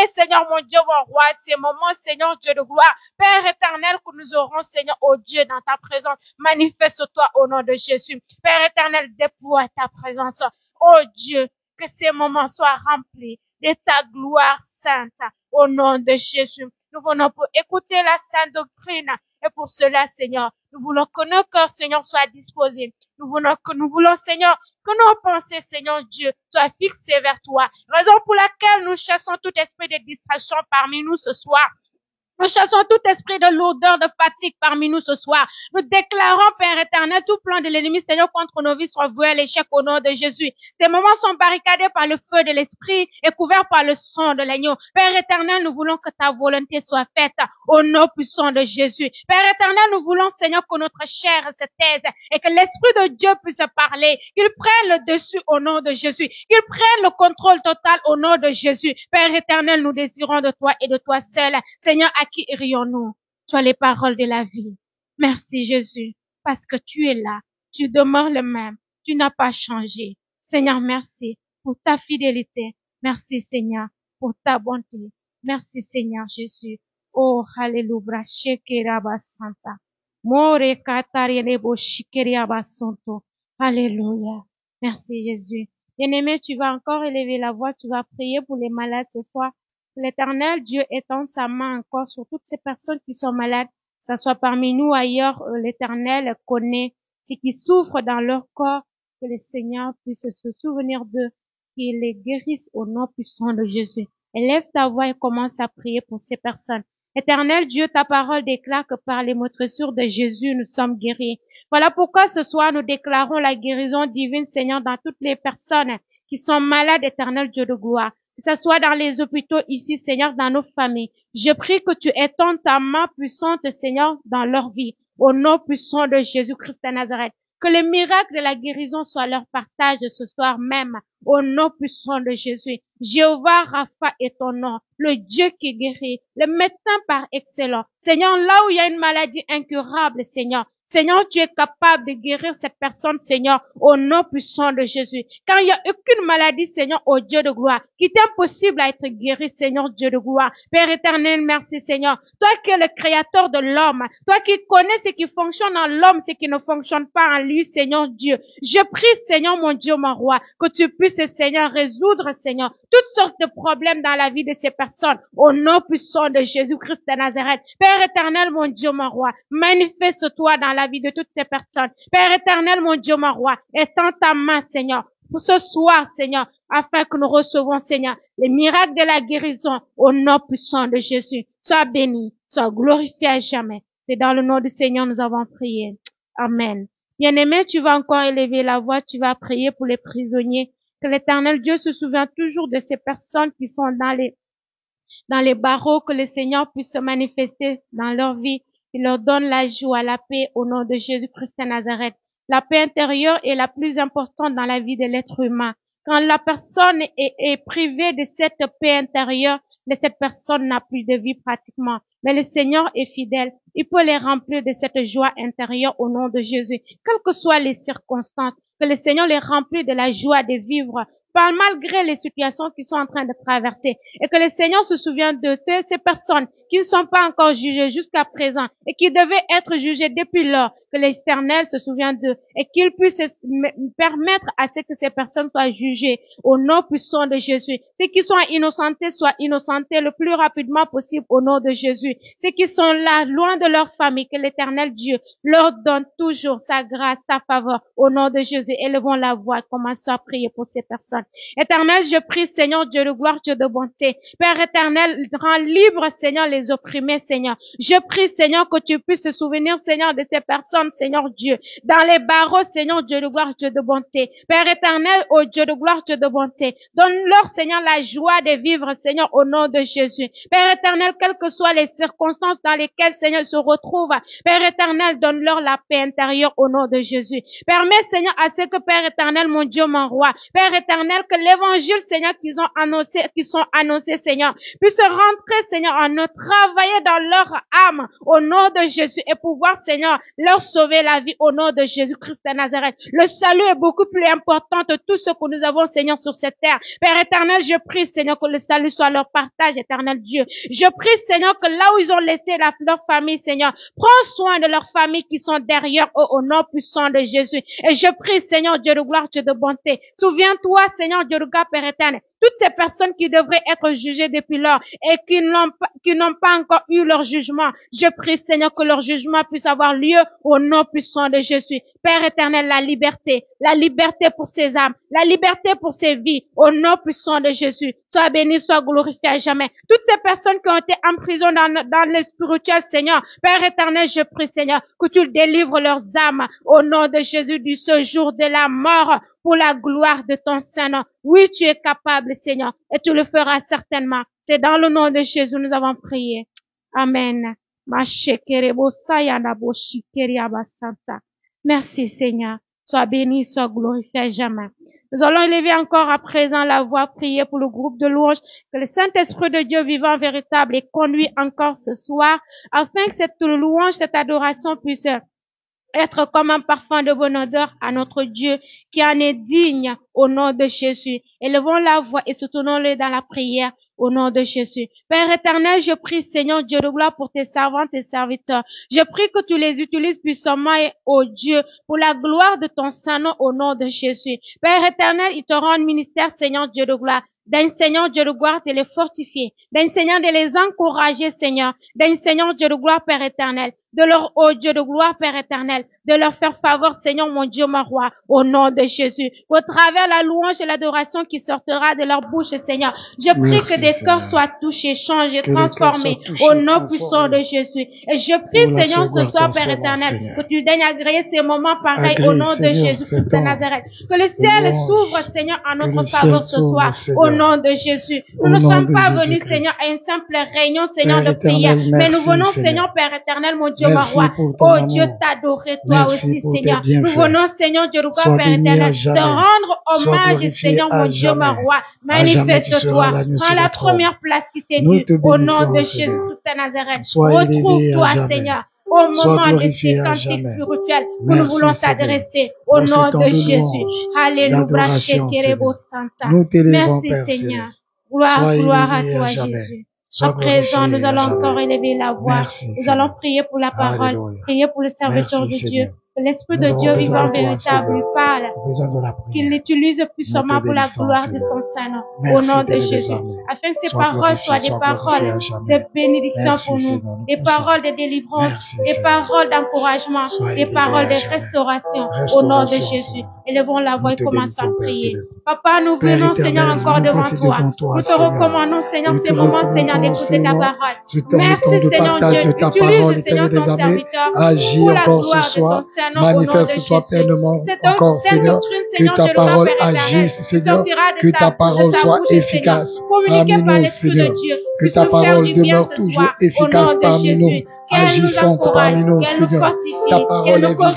Seigneur, mon Dieu, mon roi, ces moments, Seigneur, Dieu de gloire. Père éternel, que nous aurons, Seigneur, oh Dieu, dans ta présence. Manifeste-toi au nom de Jésus. Père éternel, déploie ta présence. Oh Dieu, que ces moments soient remplis de ta gloire sainte. Au nom de Jésus. Nous venons pour écouter la sainte doctrine. Et pour cela, Seigneur, nous voulons que nos cœurs, Seigneur, soient disposés. Nous voulons, Seigneur, que nos pensées, Seigneur Dieu, soient fixées vers toi. Raison pour laquelle nous chassons tout esprit de distraction parmi nous ce soir. Nous chassons tout esprit de lourdeur, de fatigue parmi nous ce soir. Nous déclarons, Père éternel, tout plan de l'ennemi, Seigneur, contre nos vies soit voué à l'échec au nom de Jésus. Ces moments sont barricadés par le feu de l'esprit et couverts par le sang de l'agneau. Père éternel, nous voulons que ta volonté soit faite au nom puissant de Jésus. Père éternel, nous voulons, Seigneur, que notre chair se taise et que l'Esprit de Dieu puisse parler, qu'il prenne le dessus au nom de Jésus, qu'il prenne le contrôle total au nom de Jésus. Père éternel, nous désirons de toi et de toi seul. Seigneur, à qui irions-nous? Tu as les paroles de la vie. Merci Jésus, parce que tu es là, tu demeures le même, tu n'as pas changé. Seigneur, merci pour ta fidélité. Merci Seigneur pour ta bonté. Merci Seigneur Jésus. Oh, hallelujah, shekeraba santa. More katarelebo shikeriaba santo. Alléluia. Merci Jésus. Bien-aimé, tu vas encore élever la voix, tu vas prier pour les malades ce soir. L'Éternel Dieu étend sa main encore sur toutes ces personnes qui sont malades, que ce soit parmi nous ailleurs, l'Éternel connaît ce qui souffrent dans leur corps, que le Seigneur puisse se souvenir d'eux, qu'il les guérisse au nom puissant de Jésus. Élève ta voix et commence à prier pour ces personnes. Éternel Dieu, ta parole déclare que par les motressures de Jésus, nous sommes guéris. Voilà pourquoi ce soir, nous déclarons la guérison divine, Seigneur, dans toutes les personnes qui sont malades, Éternel Dieu de gloire. Que ce soit dans les hôpitaux ici, Seigneur, dans nos familles. Je prie que tu étendes ta main puissante, Seigneur, dans leur vie. Au nom puissant de Jésus-Christ de Nazareth. Que le miracle de la guérison soit leur partage ce soir même. Au nom puissant de Jésus. Jéhovah Rapha est ton nom. Le Dieu qui guérit. Le médecin par excellence. Seigneur, là où il y a une maladie incurable, Seigneur. Seigneur, tu es capable de guérir cette personne, Seigneur, au nom puissant de Jésus. Car il n'y a aucune maladie, Seigneur, au Dieu de gloire, qui est impossible à être guéri, Seigneur, Dieu de gloire. Père éternel, merci, Seigneur. Toi qui es le créateur de l'homme, toi qui connais ce qui fonctionne en l'homme, ce qui ne fonctionne pas en lui, Seigneur Dieu. Je prie, Seigneur, mon Dieu, mon roi, que tu puisses, Seigneur, résoudre, Seigneur, toutes sortes de problèmes dans la vie de ces personnes, au nom puissant de Jésus-Christ de Nazareth. Père éternel, mon Dieu, mon roi, manifeste-toi dans la vie de toutes ces personnes. Père éternel, mon Dieu, mon roi, étends ta main, Seigneur, pour ce soir, Seigneur, afin que nous recevons, Seigneur, les miracles de la guérison au nom puissant de Jésus. Sois béni, sois glorifié à jamais. C'est dans le nom du Seigneur nous avons prié. Amen. Bien-aimé, tu vas encore élever la voix, tu vas prier pour les prisonniers. Que l'Éternel Dieu se souvient toujours de ces personnes qui sont dans les barreaux, que le Seigneur puisse se manifester dans leur vie. Il leur donne la joie, la paix au nom de Jésus-Christ de Nazareth. La paix intérieure est la plus importante dans la vie de l'être humain. Quand la personne est privée de cette paix intérieure, cette personne n'a plus de vie pratiquement. Mais le Seigneur est fidèle. Il peut les remplir de cette joie intérieure au nom de Jésus. Quelles que soient les circonstances, que le Seigneur les remplit de la joie de vivre malgré les situations qu'ils sont en train de traverser. Et que le Seigneur se souvienne de ces personnes qui ne sont pas encore jugées jusqu'à présent et qui devaient être jugées depuis lors. Que l'Éternel se souvienne d'eux et qu'il puisse permettre à ce que ces personnes soient jugées au nom puissant de Jésus. Ceux qui sont innocentés soient innocentés le plus rapidement possible au nom de Jésus. Ceux qui sont là, loin de leur famille, que l'Éternel Dieu leur donne toujours sa grâce, sa faveur au nom de Jésus. Élevons la voix, commençons à prier pour ces personnes. Éternel, je prie, Seigneur Dieu de gloire, Dieu de bonté. Père éternel, rends libre, Seigneur, les opprimés, Seigneur. Je prie, Seigneur, que tu puisses se souvenir, Seigneur, de ces personnes, Seigneur Dieu, dans les barreaux, Seigneur Dieu de gloire, Dieu de bonté. Père éternel, ô Dieu de gloire, Dieu de bonté, donne-leur, Seigneur, la joie de vivre, Seigneur, au nom de Jésus. Père éternel, quelles que soient les circonstances dans lesquelles, Seigneur, se retrouvent, Père éternel, donne-leur la paix intérieure au nom de Jésus. Permets, Seigneur, à ce que, Père éternel, mon Dieu, mon roi, Père éternel, éternel, que l'évangile, Seigneur, qui sont annoncés, Seigneur, puisse rentrer, Seigneur, en eux, travailler dans leur âme, au nom de Jésus, et pouvoir, Seigneur, leur sauver la vie, au nom de Jésus-Christ de Nazareth. Le salut est beaucoup plus important que tout ce que nous avons, Seigneur, sur cette terre. Père éternel, je prie, Seigneur, que le salut soit leur partage, éternel Dieu. Je prie, Seigneur, que là où ils ont laissé leur famille, Seigneur, prends soin de leur famille qui sont derrière eux, au nom puissant de Jésus. Et je prie, Seigneur, Dieu de gloire, Dieu de bonté. Souviens-toi, Seigneur, Dieu de gloire, Père éternel, toutes ces personnes qui devraient être jugées depuis lors et qui n'ont pas encore eu leur jugement. Je prie, Seigneur, que leur jugement puisse avoir lieu au nom puissant de Jésus. Père éternel, la liberté pour ces âmes, la liberté pour ces vies, au nom puissant de Jésus. Sois béni, sois glorifié à jamais. Toutes ces personnes qui ont été en prison dans le spirituel, Seigneur, Père éternel, je prie, Seigneur, que tu délivres leurs âmes au nom de Jésus du séjour de la mort pour la gloire de ton Saint-Nom. Oui, tu es capable, Seigneur, et tu le feras certainement. C'est dans le nom de Jésus nous avons prié. Amen. Merci, Seigneur. Sois béni, sois glorifié à jamais. Nous allons élever encore à présent la voix, prier pour le groupe de louanges, que le Saint-Esprit de Dieu vivant véritable est conduit encore ce soir, afin que cette louange, cette adoration puisse être comme un parfum de bonne odeur à notre Dieu qui en est digne au nom de Jésus. Élevons la voix et soutenons-le dans la prière au nom de Jésus. Père éternel, je prie, Seigneur Dieu de gloire, pour tes servantes et serviteurs. Je prie que tu les utilises puissamment, ô Dieu, pour la gloire de ton Saint-Nom au nom de Jésus. Père éternel, il te rend ministère, Seigneur Dieu de gloire, d'enseignant Dieu de gloire, de les fortifier, d'enseignant de les encourager, Seigneur, d'enseignant Dieu de gloire, Père éternel, de leur, ô Dieu de gloire, Père éternel, de leur faire faveur, Seigneur, mon Dieu, mon roi, au nom de Jésus. Au travers la louange et l'adoration qui sortira de leur bouche, Seigneur, je prie que des cœurs soient touchés, changés, transformés, au nom puissant de Jésus. Et je prie, Seigneur, ce soir, Père éternel, que tu daignes agréer ces moments pareils au nom de Jésus-Christ de Nazareth. Que le ciel s'ouvre, Seigneur, en notre faveur ce soir, au nom de Jésus. Nous ne sommes pas venus, Seigneur, à une simple réunion, Seigneur, de prière, mais nous venons, Seigneur, Père éternel, mon Dieu, mon roi. Oh Dieu, t'adorer, toi aussi, Seigneur. Nous venons, Seigneur, Dieu, Père éternel, de rendre hommage, Seigneur, mon Dieu, mon roi. Manifeste-toi. Prends la première place qui t'est due, au nom de Jésus-Christ de Nazareth. Retrouve-toi, Seigneur, au moment de ces cantiques spirituels que nous voulons t'adresser, au nom de Jésus. Alléluia, Shekerebo Santa. Merci, Seigneur. Gloire à toi, Jésus. À présent, nous allons encore élever la voix. Nous allons prier pour la parole, prier pour le serviteur de Dieu. Que l'Esprit de Dieu vivant véritable lui parle, qu'il l'utilise puissamment pour la gloire de son Saint-Nom, au nom de Jésus, afin que ces paroles soient des paroles de bénédiction pour nous, des paroles de délivrance, des paroles d'encouragement, des paroles de restauration, au nom de Jésus. Élevons la voix et commençons à prier. Papa, nous venons, Seigneur, encore devant toi. Nous te recommandons, Seigneur, ces moments, Seigneur, d'écouter ta parole. Merci, Seigneur Dieu. Utilise, Seigneur, ton serviteur pour la gloire de ton Saint-Nom. Manifeste-toi pleinement encore, Seigneur, que ta parole agisse, Seigneur, que ta parole soit efficace parmi nous, Seigneur, que ta parole demeure toujours efficace parmi nous, agissante parmi nous, Seigneur. Ta parole est vivante.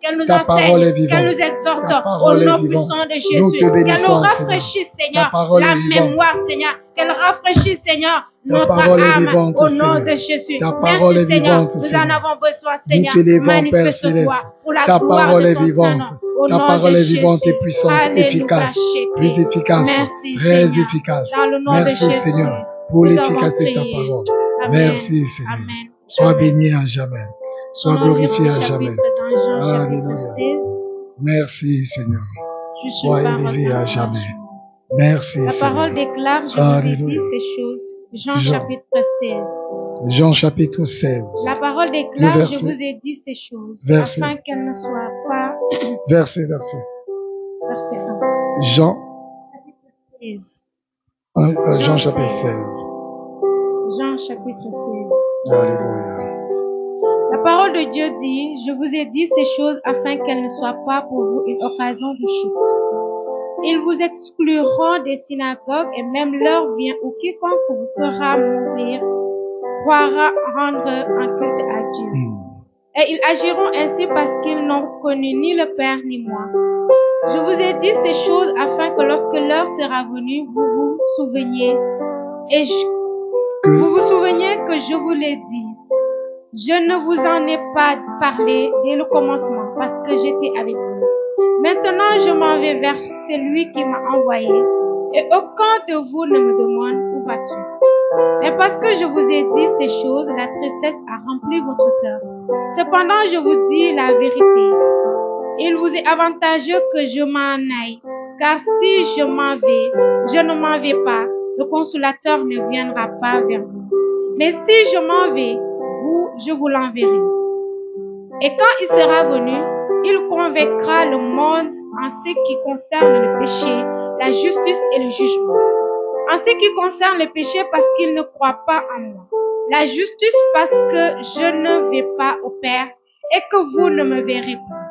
Qu'elle nous enseigne, qu'elle nous exhorte au nom puissant de Jésus, qu'elle nous rafraîchisse, Seigneur, la mémoire, Seigneur, qu'elle rafraîchisse, Seigneur, notre âme au nom de Jésus. Merci, Seigneur, nous en avons besoin, Seigneur. Manifeste-toi pour la gloire de ton Saint-Nom. Ta parole est vivante et puissante, efficace, plus efficace, très efficace. Merci, Seigneur, pour l'efficacité de ta parole. Merci, Seigneur. Sois béni à jamais. Sois glorifié à jamais. Alléluia. Merci, Seigneur. Sois élevé à jamais. Merci, La Seigneur. parole déclare, je vous ai dit ces choses. Jean chapitre 16. Jean chapitre 16. La parole déclare, je vous ai dit ces choses, afin qu'elles ne soient pas... Verset 1. Jean chapitre 16. Jean chapitre 16. Jean chapitre 16. Alléluia. La parole de Dieu dit, je vous ai dit ces choses afin qu'elles ne soient pas pour vous une occasion de chute. Ils vous excluront des synagogues et même l'heure vient où quiconque vous fera mourir croira rendre un culte à Dieu. Et ils agiront ainsi parce qu'ils n'ont connu ni le Père ni moi. Je vous ai dit ces choses afin que lorsque l'heure sera venue, vous vous souveniez que je vous l'ai dit. Je ne vous en ai pas parlé dès le commencement parce que j'étais avec vous. Maintenant, je m'en vais vers celui qui m'a envoyé et aucun de vous ne me demande où vas-tu. Mais parce que je vous ai dit ces choses, la tristesse a rempli votre cœur. Cependant, je vous dis la vérité. Il vous est avantageux que je m'en aille, car si je ne m'en vais pas, le consolateur ne viendra pas vers vous. Mais si je m'en vais, je vous l'enverrai. Et quand il sera venu, il convaincra le monde en ce qui concerne le péché, la justice et le jugement. En ce qui concerne le péché, parce qu'il ne croit pas en moi. La justice, parce que je ne vais pas au Père et que vous ne me verrez pas.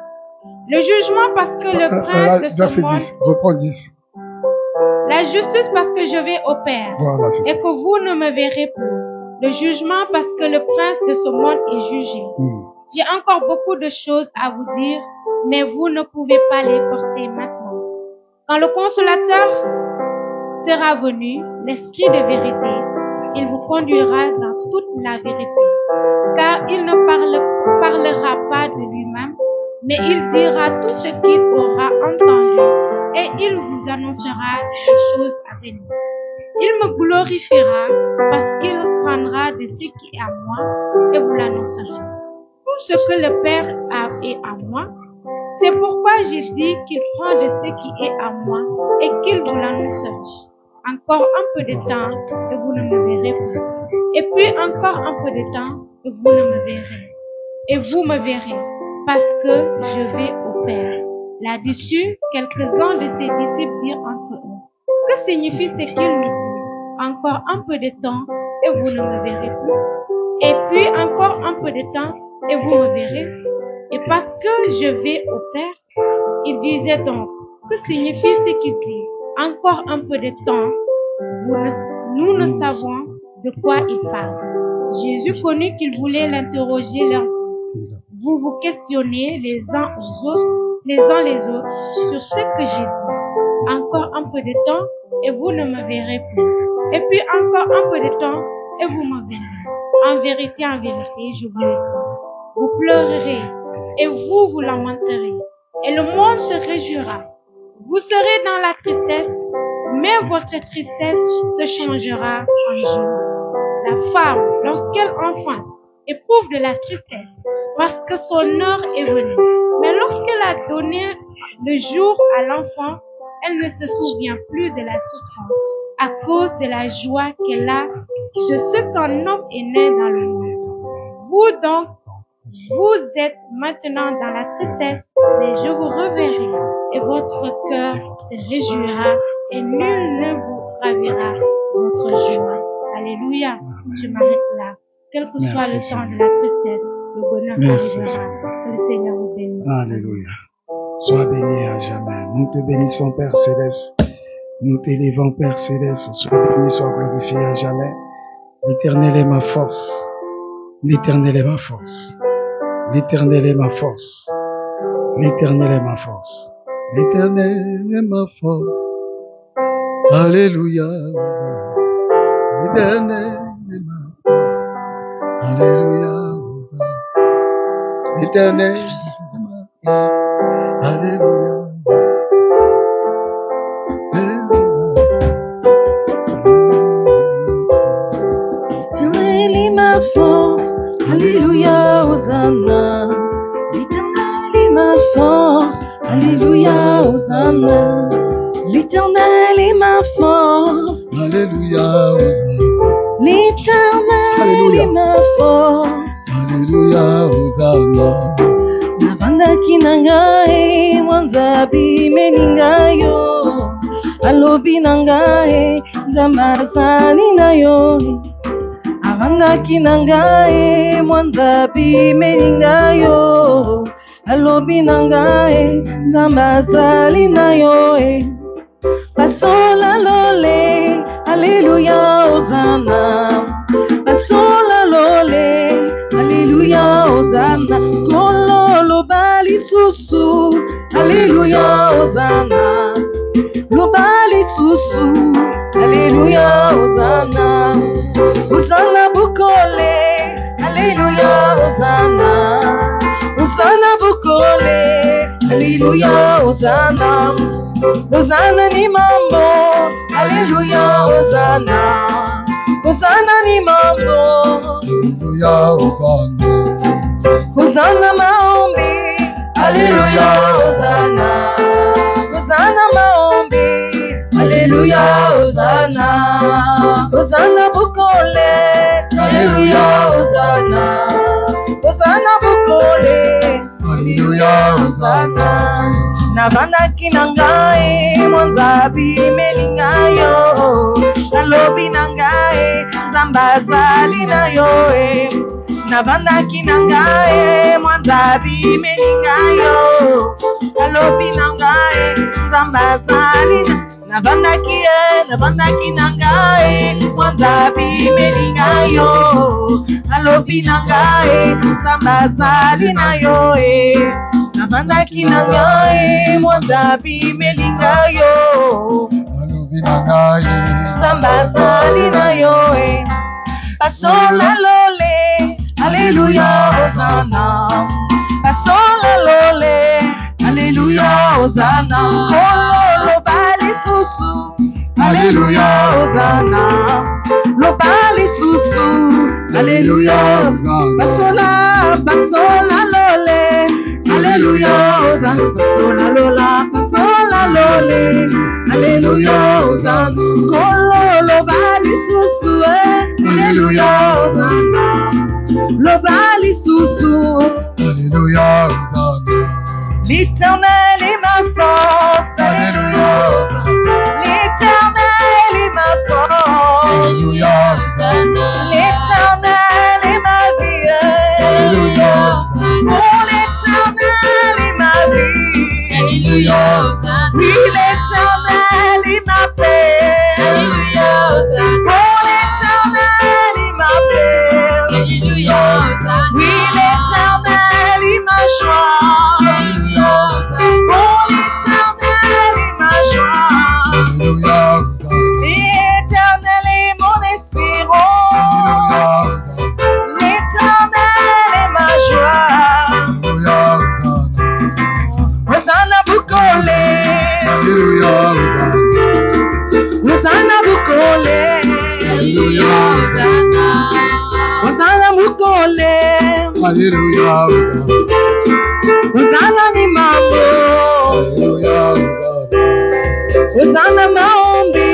Le jugement, parce que le prince de ce monde... 10, reprends 10. La justice, parce que je vais au Père et que vous ne me verrez plus. Le jugement, parce que le prince de ce monde est jugé. J'ai encore beaucoup de choses à vous dire, mais vous ne pouvez pas les porter maintenant. Quand le consolateur sera venu, l'Esprit de vérité, il vous conduira dans toute la vérité. Car il ne parlera pas de lui-même, mais il dira tout ce qu'il aura entendu et il vous annoncera les choses à venir. Il me glorifiera parce qu'il prendra de ce qui est à moi et vous l'annoncera. Tout ce que le Père est à moi, c'est pourquoi j'ai dit qu'il prend de ce qui est à moi et qu'il vous l'annoncera. Encore un peu de temps et vous ne me verrez pas. Et puis encore un peu de temps et vous ne me verrez. Et vous me verrez parce que je vais au Père. Là-dessus, quelques-uns de ses disciples dirent entre eux: que signifie ce qu'il nous dit? Encore un peu de temps et vous ne me verrez plus. Et puis encore un peu de temps et vous me verrez. Et parce que je vais au Père, il disait donc: que signifie ce qu'il dit? Encore un peu de temps, nous ne savons de quoi il parle. Jésus connut qu'ils voulaient l'interroger, leur dit: vous vous questionnez les uns les autres sur ce que j'ai dit. Encore un peu de temps et vous ne me verrez plus. Et puis encore un peu de temps et vous me verrez. En vérité, je vous le dis, vous pleurerez et vous lamenterez. Et le monde se réjouira. Vous serez dans la tristesse, mais votre tristesse se changera en joie. La femme, lorsqu'elle enfante, éprouve de la tristesse parce que son heure est venue. Mais lorsqu'elle a donné le jour à l'enfant, elle ne se souvient plus de la souffrance à cause de la joie qu'elle a de ce qu'un homme est né dans le monde. Vous donc, vous êtes maintenant dans la tristesse, mais je vous reverrai et votre cœur se réjouira et nul ne vous ravira votre joie. Alléluia. Je m'arrête là. Quel que soit le temps de la tristesse, le bonheur arrivera. Que le Seigneur vous bénisse. Alléluia. Sois béni à jamais. Nous te bénissons, Père Céleste. Nous t'élévons, Père Céleste. Sois béni, sois glorifié à jamais. L'Éternel est ma force. L'Éternel est ma force. L'Éternel est ma force. L'Éternel est ma force. L'Éternel est ma force. Alléluia. L'Éternel est ma force. Alléluia. L'Éternel est ma force. Alléluia. L'Éternel est ma force. Alléluia, Hosanna. L'Éternel est ma force. Alléluia, Hosanna. L'Éternel est ma force. Alléluia, Hosanna. L'Éternel est ma force. Alléluia, Hosanna. Navandaki nangae mwanzabi meningayo. Alobi nangae nzambarazani nayo. Avandaki nangae mwanzabi meningayo. Alobi nangae nzambazali nayo. Pasola lole, alléluia, Hosanna. Pasola lole, alléluia, Hosanna. Kololo bali susu, alléluia. Alléluia, Hosanna. Lobali susu, Alléluia, Hosanna. Hosanna bukole, Alléluia, Hosanna. Hosanna bukole, Alléluia, Hosanna. Hosanna ni mambo, Alléluia, Hosanna. Hosanna ni mambo, Alléluia, Hosanna. Hosanna maombi, Alléluia, Hosanna. Hosanna maombi, Alléluia, Hosanna. Hosanna bukole, Alléluia, Hosanna. Hosanna bukole, Alléluia, Hosanna. Navandaki nangae, mwanzabi melingayo. Nalobi nangae, zambazali nayo. Navandaki nangae, mwanzabi melingayo. Nalobi nangae, zambazali nayo. Navandaki nangae, mwanzabi melingayo. Nalobi nangae, zambazali nayo. Navandaki nangae, mwanzabi melingayo. Nalobi nangae, zambazali nayo. Pasola lole, Alléluia, Hosanna. Pasola lole, Alléluia, Hosanna. Kolo bali susu, Alléluia, Hosanna. Lo bali susu, Alléluia. Pasola lole, Alléluia, Hosanna. Pasola lola, pasola lole, Alléluia, Hosanna. Kolo bali susu, Alléluia, Hosanna. Lo bali susu, Alléluia, Hosanna. L'Éternel est ma force, Alléluia. L'Éternel est ma force, Alléluia, l'Éternel est ma vie, Alléluia, oh l'Éternel est ma vie, Alléluia, oui l'Éternel est ma paix, oh l'Éternel est ma paix, oui l'Éternel est ma joie, oh l'Éternel est ma joie, Alléluia, l'Éternel est mon espérance, l'Éternel est ma joie. Alléluia, Hosanna bukole, Alléluia, Hosanna bukole, Alléluia, Hosanna bukole, Alléluia, Hosanna ni mambo, Alléluia, Hosanna maombi,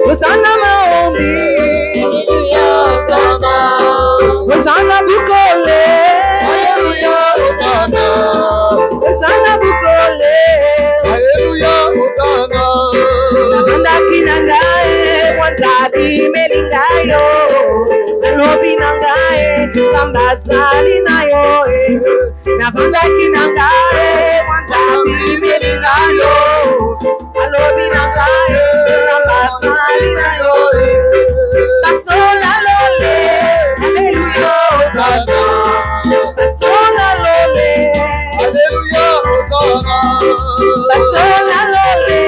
Hosanna maombi, Hosanna bukole, Hosanna bukole, Alléluia, Hosanna. Navandaki nangae, mwanzabi melingayo. Nalobi nangae, zambazali nayo. Navandaki nangae, mwanzabi melingayo. Nalobi nangae, zambazali nayo. Pasola lole, Alléluia, Hosanna. Pasola lole, Alléluia, Hosanna. pasola lole,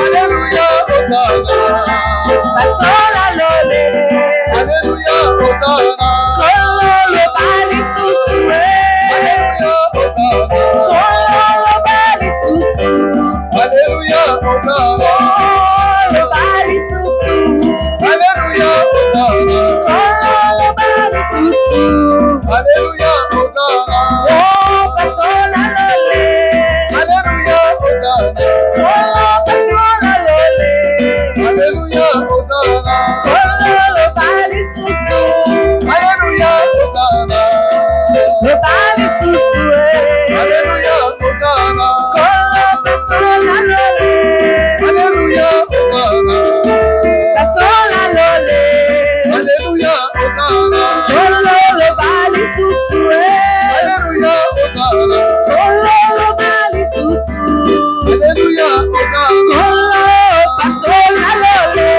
Alléluia, Hosanna. pasola lole. Alléluia, Hosanna. Kolo lo bali susu, Alléluia, Hosanna. kolo lo bali susu, Alléluia, Hosanna. kolo bali susu, Alléluia, Hosanna. kolo lo bali susu. Alléluia, Hosanna. Oh, pasola lole, Alléluia, Hosanna. kolo pasola lole, Alléluia, Hosanna. kolo lo bali susu, Alléluia, Hosanna. lo bali susu, Alléluia, Hosanna. kolo pasola lole, Alléluia, Hosanna. pasola lole. Alléluia, Hosanna. Kolo lo bali susu, Alléluia, Hosanna. kolo lo bali susu, Alléluia, Hosanna. kolo pasola lole,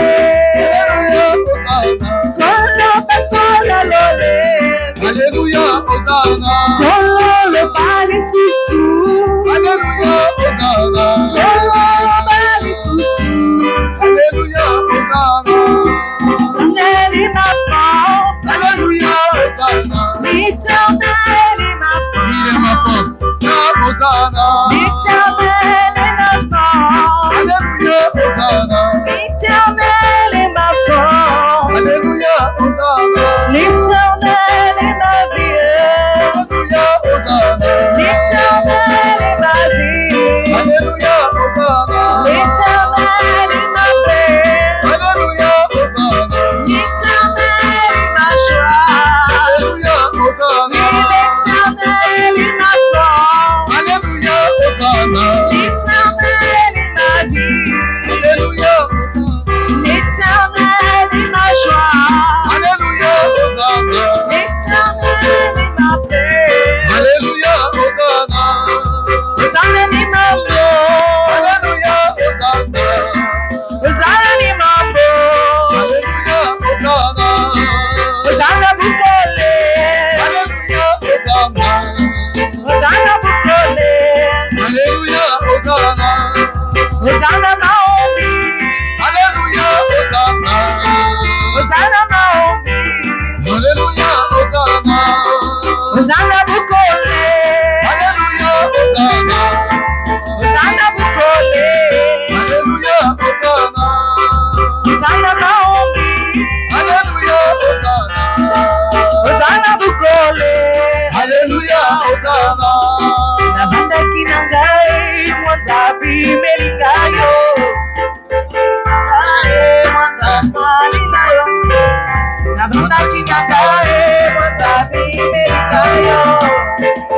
Nabandaki nangae mwanzabi melitayo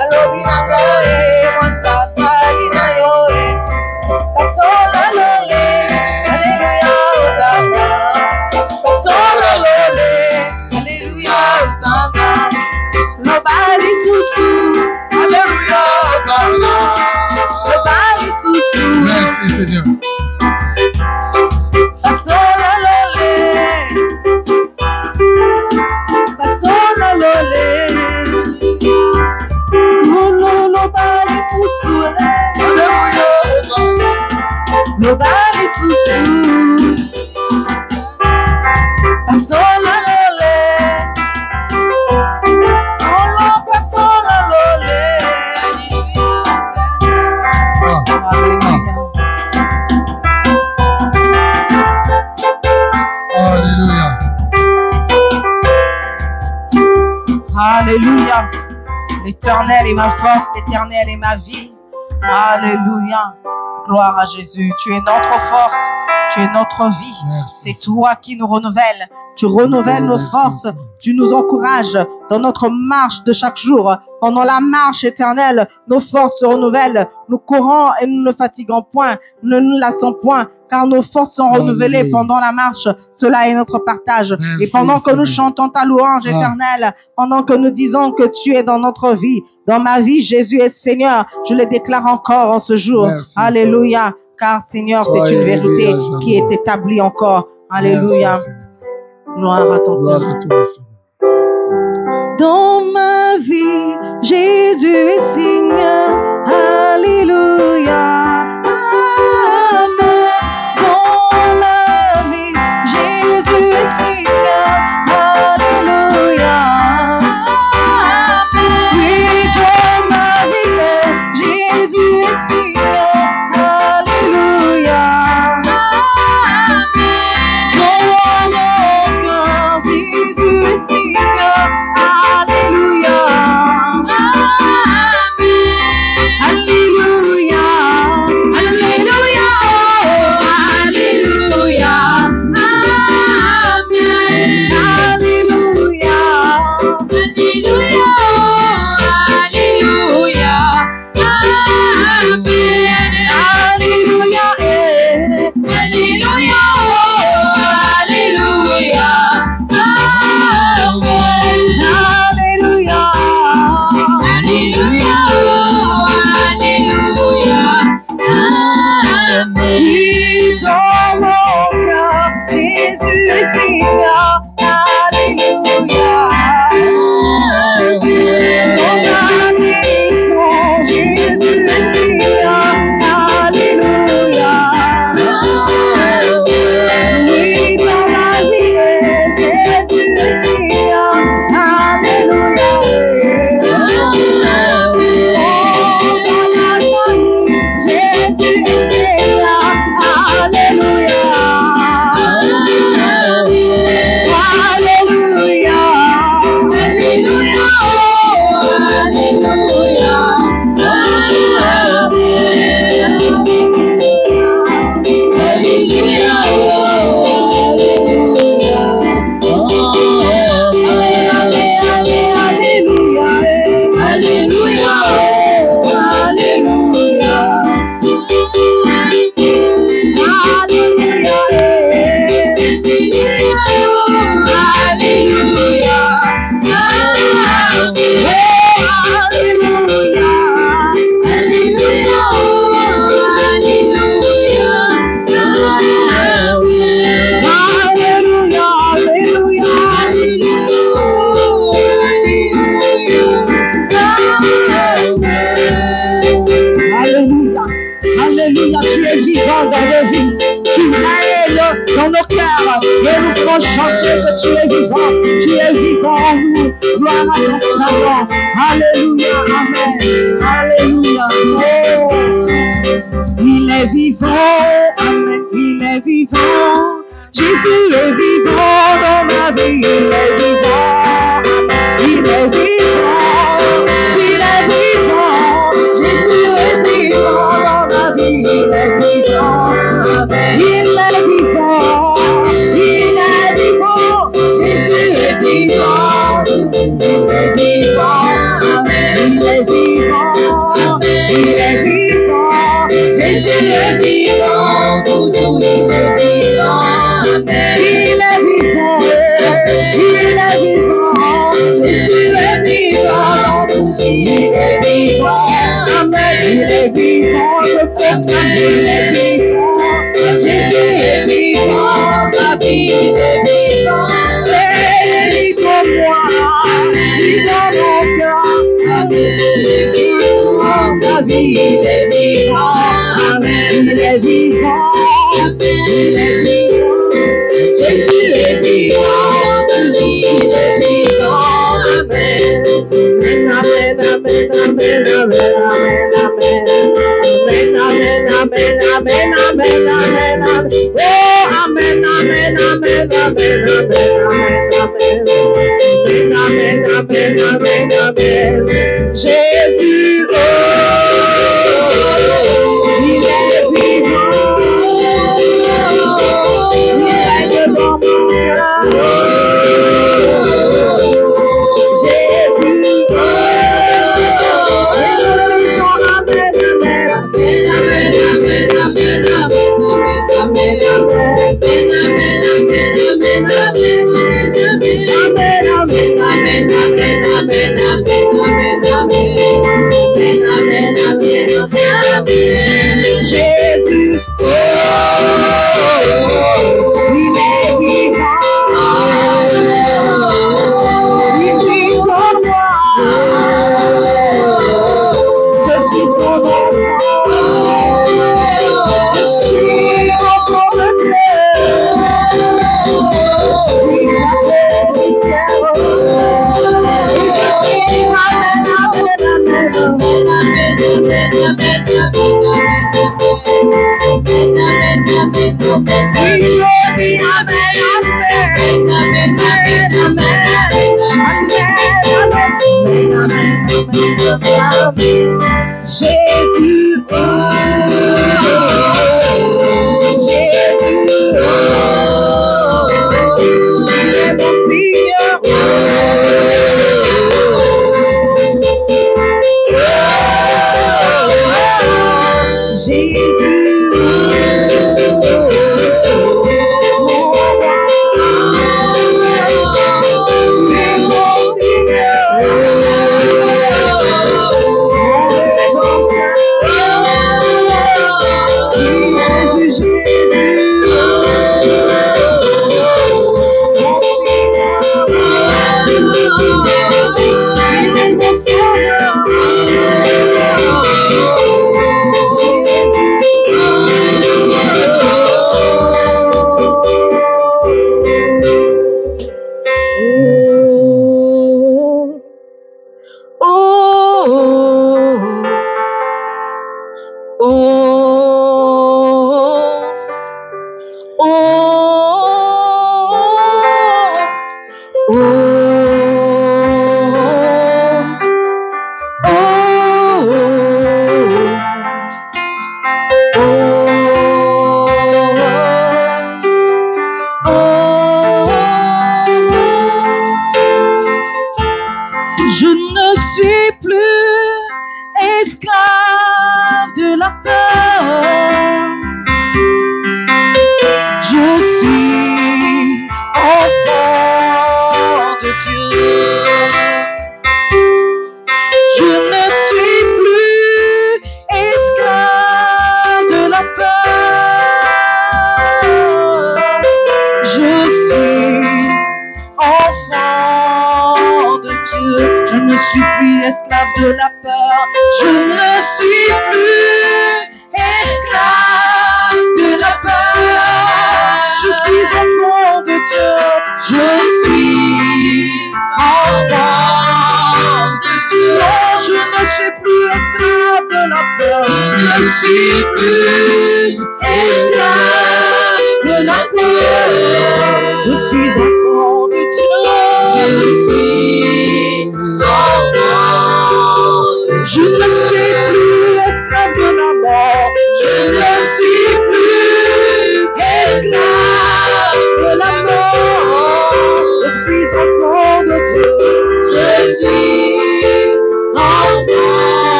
alobi nangae mwanzasali nayo Pasola lole Alleluia Hosanna Pasola lole Alleluia Hosanna Nobody susu Alleluia Hosanna Nobody susu Merci Seigneur. Pasola lole Pasola lole No nobody susu Alleluia Nobody susu Pasola lole Oh pasola lole Alléluia. Alléluia. L'Éternel est ma force, l'Éternel est ma vie. Alléluia. Gloire à Jésus. Tu es notre force, tu es notre vie. Merci. C'est toi qui nous renouvelles. Tu renouvelles nos forces. Tu nous encourages dans notre marche de chaque jour. Pendant la marche éternelle, nos forces se renouvellent. Nous courons et nous ne fatiguons point. Nous ne nous lassons point. Car nos forces sont renouvelées pendant la marche. Cela est notre partage. Merci, et pendant que nous Seigneur. chantons ta louange éternelle, pendant que nous disons que tu es dans notre vie, dans ma vie, Jésus est Seigneur, je le déclare encore en ce jour. Merci, Alléluia. Car Seigneur, c'est Soyez une vérité élevé à jamais. qui est établie encore. Alléluia. Merci, Seigneur. Gloire à ton Gloire Seigneur. à toi, Seigneur. Dans ma vie, Jésus est Seigneur. Alléluia. Amen. Dans ma vie, Jésus est Seigneur. Alléluia. Amen. Oui, dans ma vie, Jésus est Seigneur. Alléluia. Amen. Dans mon cœur, Jésus est Seigneur. Alléluia. Alléluia. Alléluia. Alléluia. Amen. Alléluia. Alléluia. Alléluia. Alléluia. Oui, dans mon cœur, Jésus est Seigneur. Alléluia. Dans ma maison, Jésus est Seigneur. Alléluia. Oui, dans ma vie, Jésus est Seigneur. Alléluia. Oh, dans ma famille, Jésus est Seigneur. Alléluia. Alléluia. Alléluia. Alléluia. Alléluia, tu es vivant dans nos vies. Tu règnes dans nos cœurs. Et nous pouvons chanter que tu es vivant. Tu es vivant en nous. Gloire à ton Saint-Nom. Alléluia. Amen. Alléluia. Oh. Il est vivant. Amen. Il est vivant. Jésus est vivant dans ma vie. Il est vivant. Il est vivant. Il est vivant. Jésus est vivant dans ma vie. Il est vivant. Il est vivant. Il est vivant. Jésus est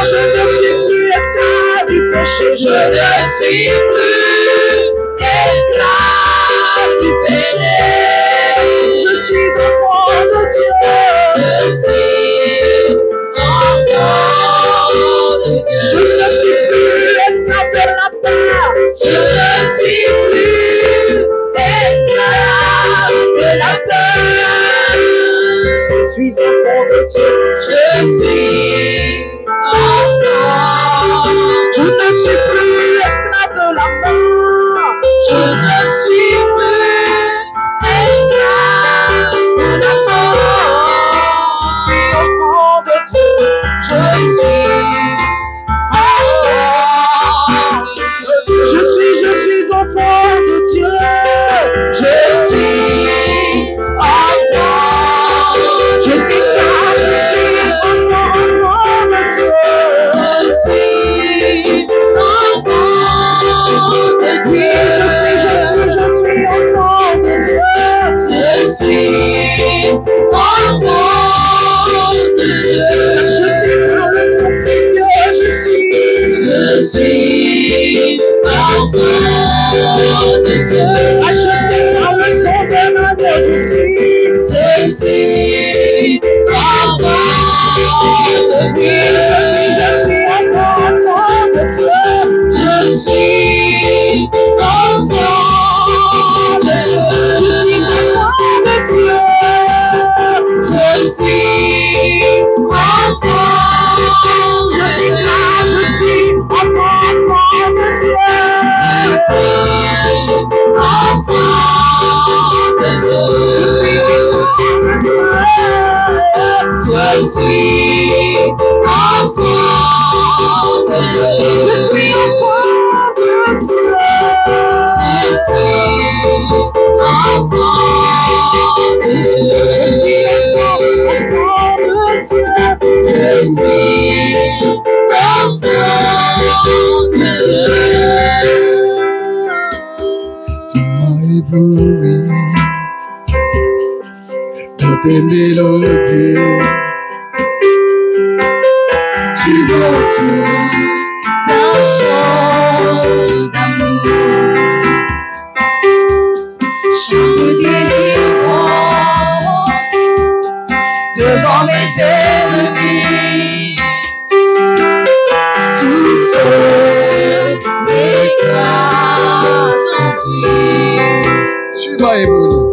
Je ne Je ne suis plus esclave du péché. Je suis enfant de Dieu. Je suis enfant de Dieu. Je ne suis plus esclave de la peur. Je ne suis plus esclave de la peur. Je suis enfant de Dieu. Je suis enfant. Je ne suis plus esclave de la mort. Je ne suis plus esclave de la mort. Je suis enfant de Dieu. Je suis enfant de Dieu. Je suis enfant. Je déclare, je suis enfant de Dieu. Je suis enfant de Dieu. Oui, je suis enfant de Dieu. Je suis enfant de Dieu. Je déclare le sang précieux, je suis enfant de Dieu. Acheté par le sang de l'agneau, je suis enfant de Dieu. Je suis enfant de Dieu. Je suis enfant de Dieu. Je suis enfant de Dieu. Je suis enfant. Je déclare, je suis enfant de Dieu. Je suis enfant de Dieu. Je suis enfant de Dieu. Je suis enfant de Dieu. Je suis enfant de Dieu. Je suis enfant de Dieu. Ébloui dans tes mélodies, tu m'entoures d'un chant d'amour, chant de délivrance devant mes ennemis. Toutes mes craintes s'enfuient. tu m'as ébloui.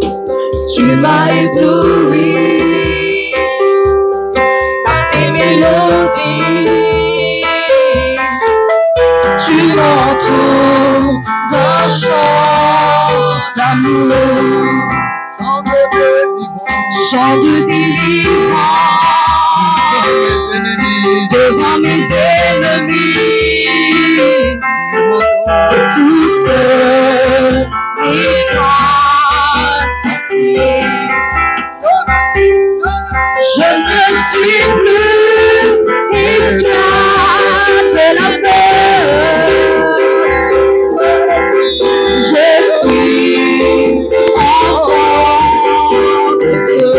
Tu m'as ébloui par tes mélodies. Tu m'entoures d'un chant d'amour, chant de délivrance devant mes ennemis. Toutes mes craintes s'enfuient. Je ne suis plus esclave de la peur. Je suis enfant de Dieu.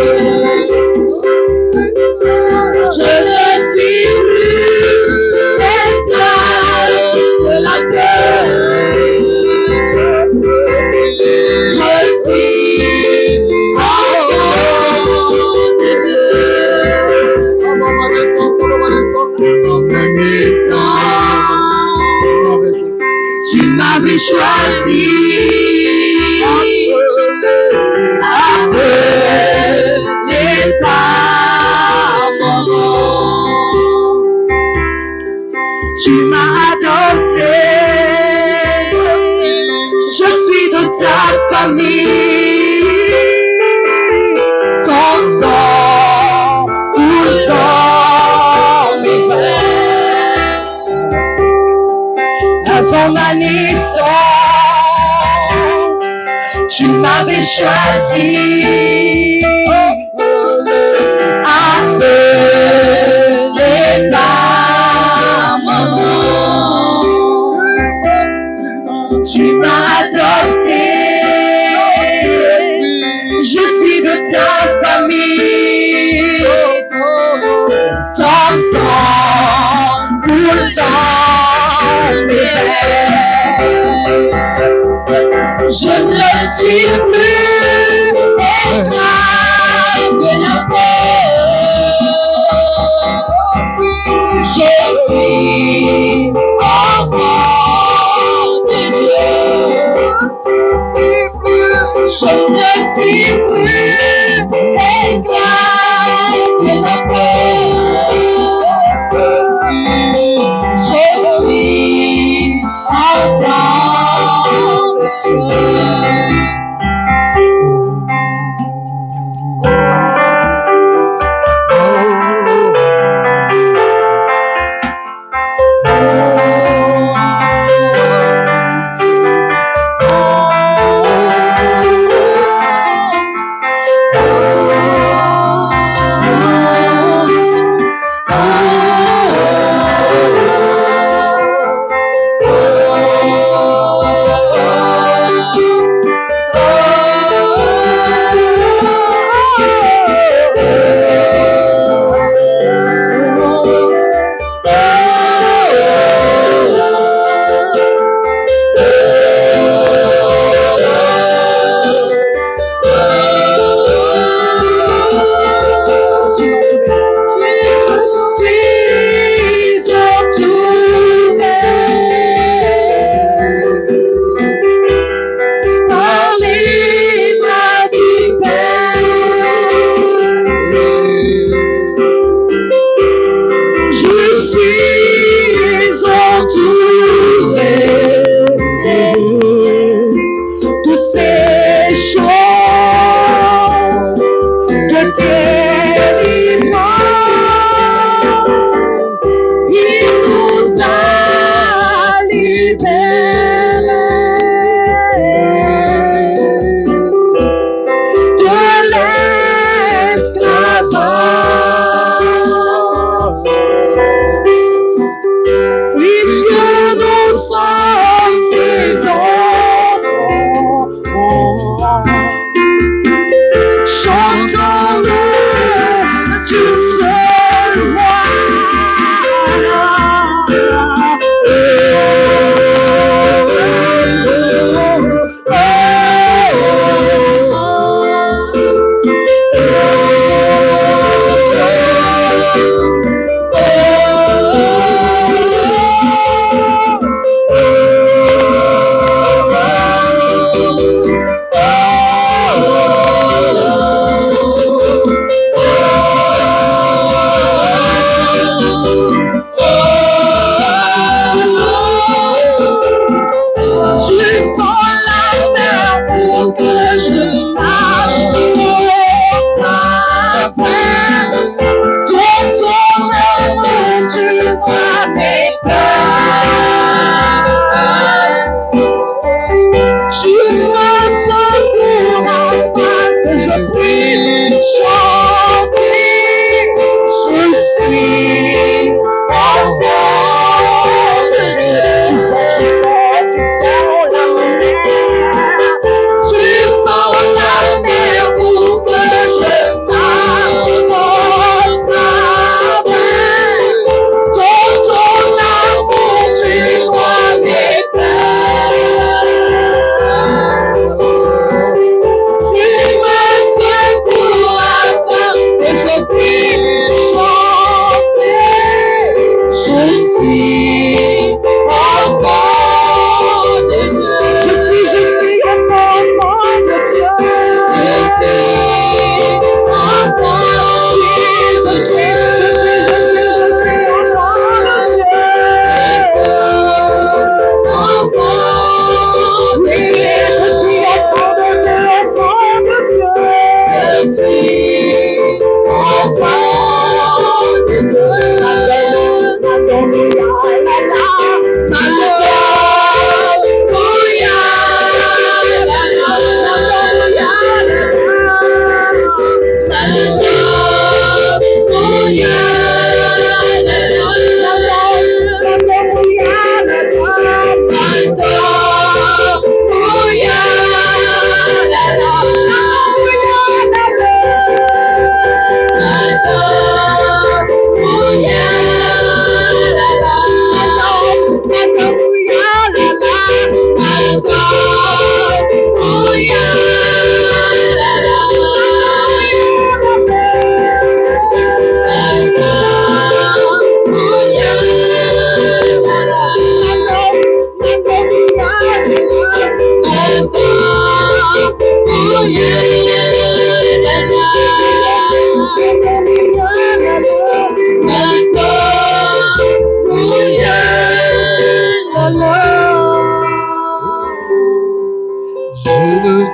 Je ne suis plus esclave de la peur. Je suis enfant de Dieu. Tu m'avais choisi, appelé par mon nom. Tu m'as adopté, je suis de ta famille. Ton sang coule dans mes veines. Avant ma naissance, tu m'avais choisi, appelé par mon nom. Tu m'as adopté, je suis de ta famille. Ton sang coule dans mes veines. suis plus esclave de la peur. Je suis enfant de Dieu. Je ne suis plus esclave de la peur. Je suis enfant de Dieu.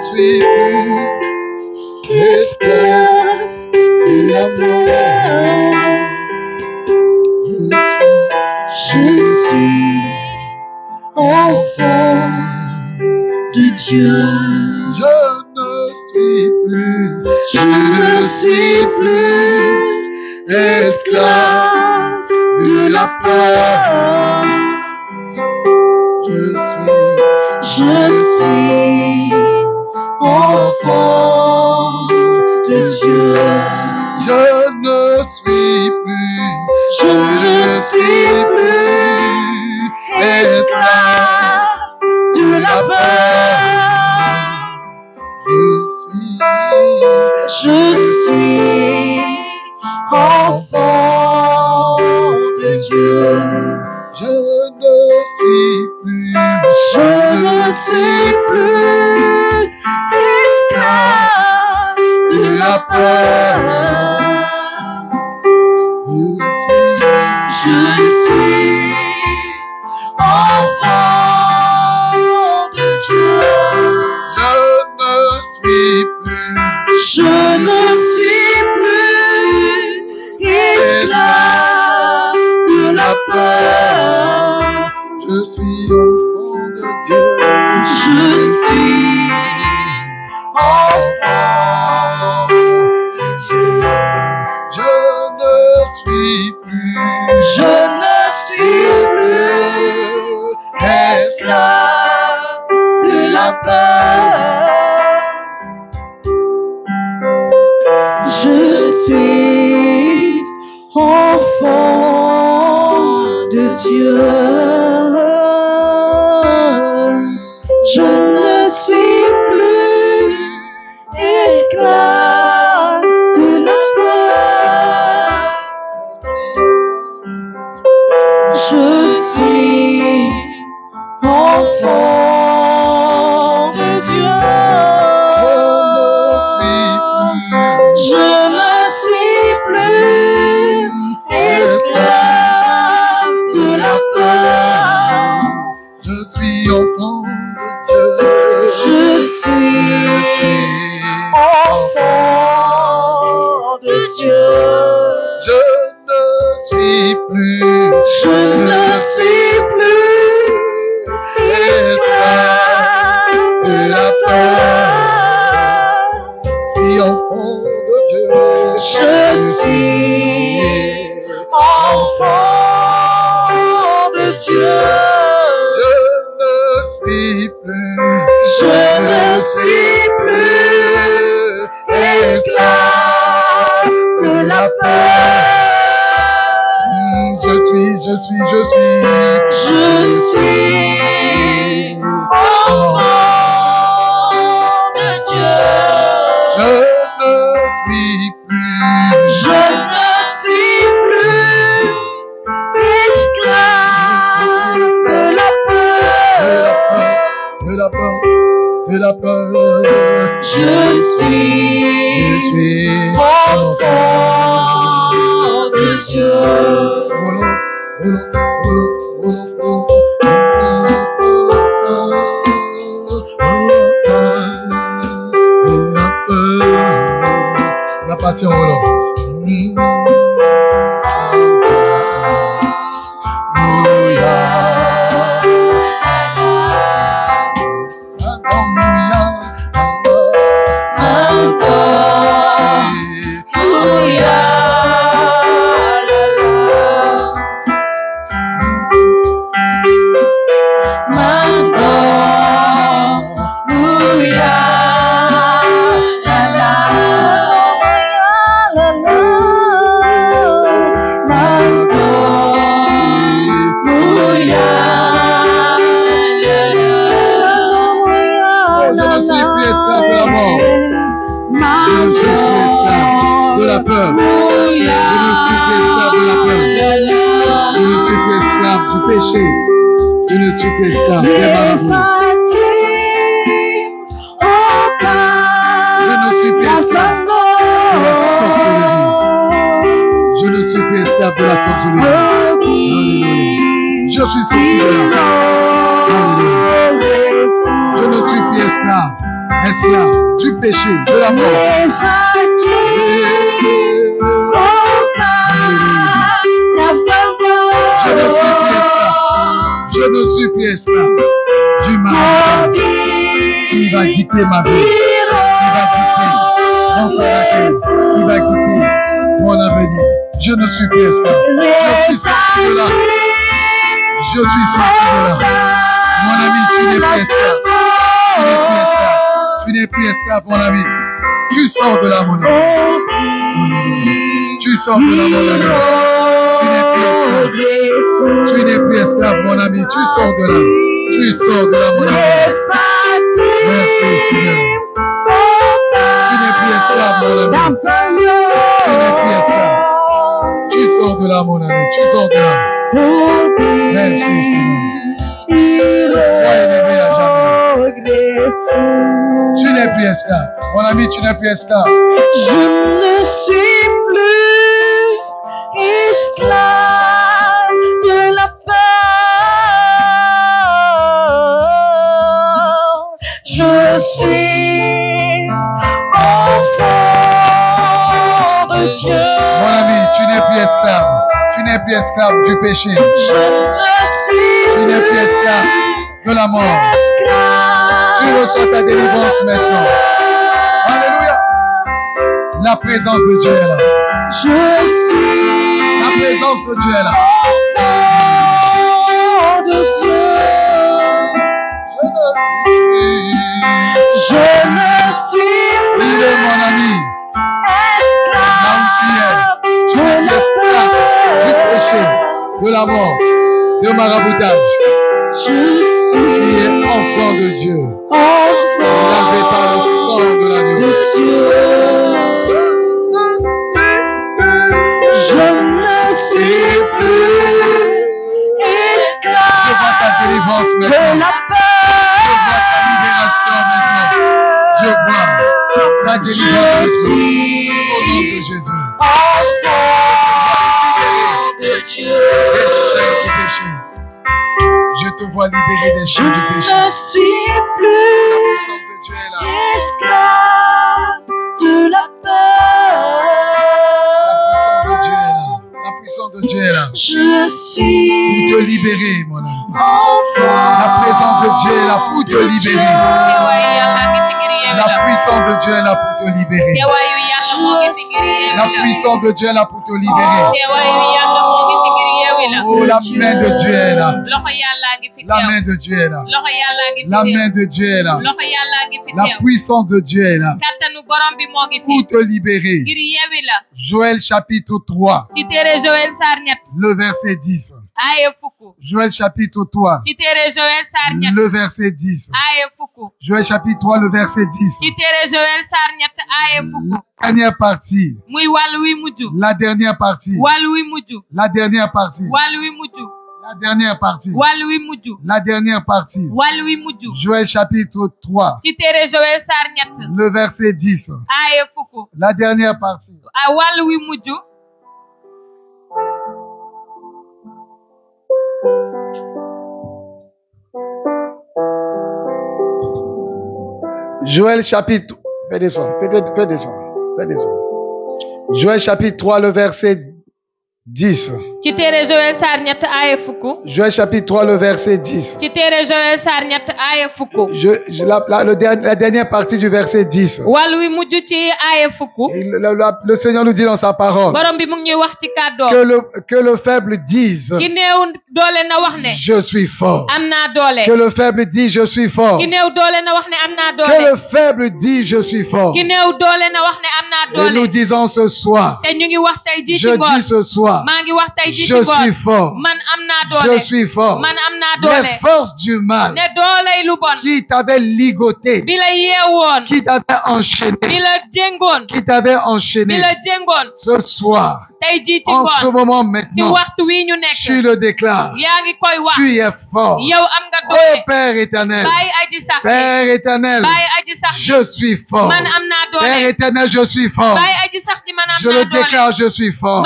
suis plus esclave de la mort. Je suis enfant de Dieu. Je ne suis plus esclave de la peur. Je suis enfant de Dieu. Je ne suis plus esclave de la peur. Je suis enfant de Dieu. Je ne suis plus esclave de la peur. Je suis enfant de Dieu. Je ne suis plus esclave de la peur. Je suis enfant de Dieu. Je suis enfant de Dieu. Je ne suis plus esclave de la peur. Je suis enfant de Dieu. Je ne suis plus esclave de la peur. Je suis enfant de Dieu. Je ne suis plus esclave de la peur. Je suis enfant de Dieu. Je suis enfant de Dieu. Je ne suis plus esclave de la peur. Je suis enfant de Dieu. Je suis enfant de Dieu. Je ne suis plus esclave de la peur. Je suis enfant de Dieu. Je ne suis plus esclave de la peur. De la peur. Je suis enfant de Dieu. La partie en Wolof. Péché, je ne suis plus esclave, débarrasse-vous. Je ne suis plus esclave de la sorcellerie. Je ne suis plus esclave de la sorcellerie. Alléluia. Je suis sorti de là. Alléluia. Je ne suis plus esclave. esclave du péché, de la mort. Je ne suis plus esclave du mal qui va dicter ma vie, qui va dicter mon caractère, qui va dicter mon avenir. Je ne suis plus esclave. Je suis sorti de là. Je suis sorti de là. Mon ami, tu n'es plus esclave. Tu n'es plus esclave. Tu n'es plus esclave, mon ami. Tu sors de là, mon ami. Tu sors de là, mon ami. Tu n'es plus esclave. Tu n'es plus esclave, mon ami. Tu sors de là. Tu sors de là, mon ami. Merci, Seigneur. Tu n'es plus esclave, mon ami. Tu n'es plus esclave. Tu sors de là, mon ami. Tu sors de là. Merci, Seigneur. Sois élevé à jamais. Tu n'es plus esclave. Mon ami, tu n'es plus esclave. Je ne suis plus esclave de la peur. Je suis enfant de Dieu. Mon ami, tu n'es plus esclave. Tu n'es plus esclave du péché. Tu n'es plus esclave de la mort. Tu reçois ta délivrance maintenant. Alléluia. La présence de Dieu est là. La présence de Dieu est là. Enfant de Dieu. Je ne suis plus. Dis-le, mon ami. Là où tu es plus esclave du péché, de la mort, de maraboutage. Tu es enfant de Dieu. Lavé par le sang de l'agneau. Je ne suis plus esclave. Je vois ta délivrance de maintenant. la peur. Je vois ta libération maintenant. Je vois ta délivrance maintenant. Au nom de Jésus. De Dieu. Des chaînes du péché. Je te vois libéré des chaînes du péché. Je ne suis La plus puissance de Dieu est là. esclave de la peur. La puissance de Dieu est là. La puissance de Dieu est là. Je suis Pour te libérer, mon ami. enfant. La présence de Dieu est là pour te libérer. La puissance de Dieu est là pour te libérer. La puissance de Dieu est là pour te libérer. Oh, la main de Dieu est là. La main de Dieu est là. La main de Dieu est là. La puissance de Dieu est là pour te libérer. Joël chapitre 3, le verset 10. Joël chapitre 3, le verset 10. Joël chapitre 3, le verset 10. La dernière partie. La dernière partie. La dernière partie. La dernière partie. La dernière partie. Joël chapitre 3, le verset 10. La dernière partie. Joël chapitre... Fais descendre. Fais descendre. Joël chapitre 3, le verset 10. Joël chapitre 3, le verset 10. La dernière partie du verset 10. Le Seigneur nous dit dans sa parole que le faible dise je suis fort. Que le faible dit je suis fort. Que le faible dit je suis fort. Et nous disons ce soir, je dis ce soir, je suis fort. Je suis fort. Les forces du mal qui t'avaient ligoté, qui t'avaient enchaîné, ce soir, En ce moment maintenant, tu le déclares. Tu es fort. Oh Père éternel, Père éternel, je suis fort. Père éternel, je suis fort. Je le déclare, je suis fort.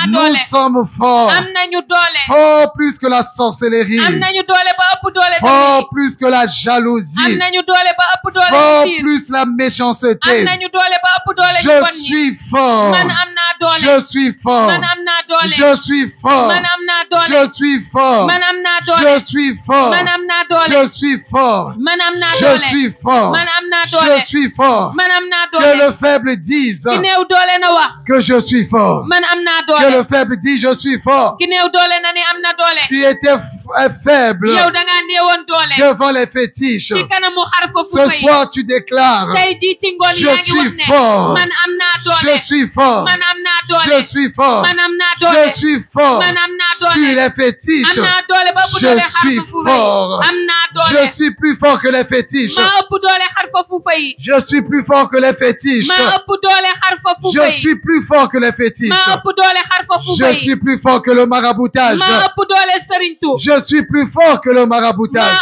Nous sommes forts. Fort plus que la sorcellerie. Fort plus que la jalousie. Fort plus la méchanceté. Je suis fort. Je suis fort. Je suis fort. Je suis fort. Je suis fort. Je suis fort. Je suis fort. Je suis fort. Que le faible dise que je suis fort. Que le faible dise je suis fort. Tu étais faible devant les fétiches. Ce soir tu déclares je suis fort. Je suis fort. Je suis fort. Je suis fort. Sur les fétiches. Je suis fort. Je suis plus fort que les fétiches. Je suis plus fort que les fétiches. Je suis plus fort que les fétiches. Je suis plus fort que le maraboutage. Je suis plus fort que le maraboutage.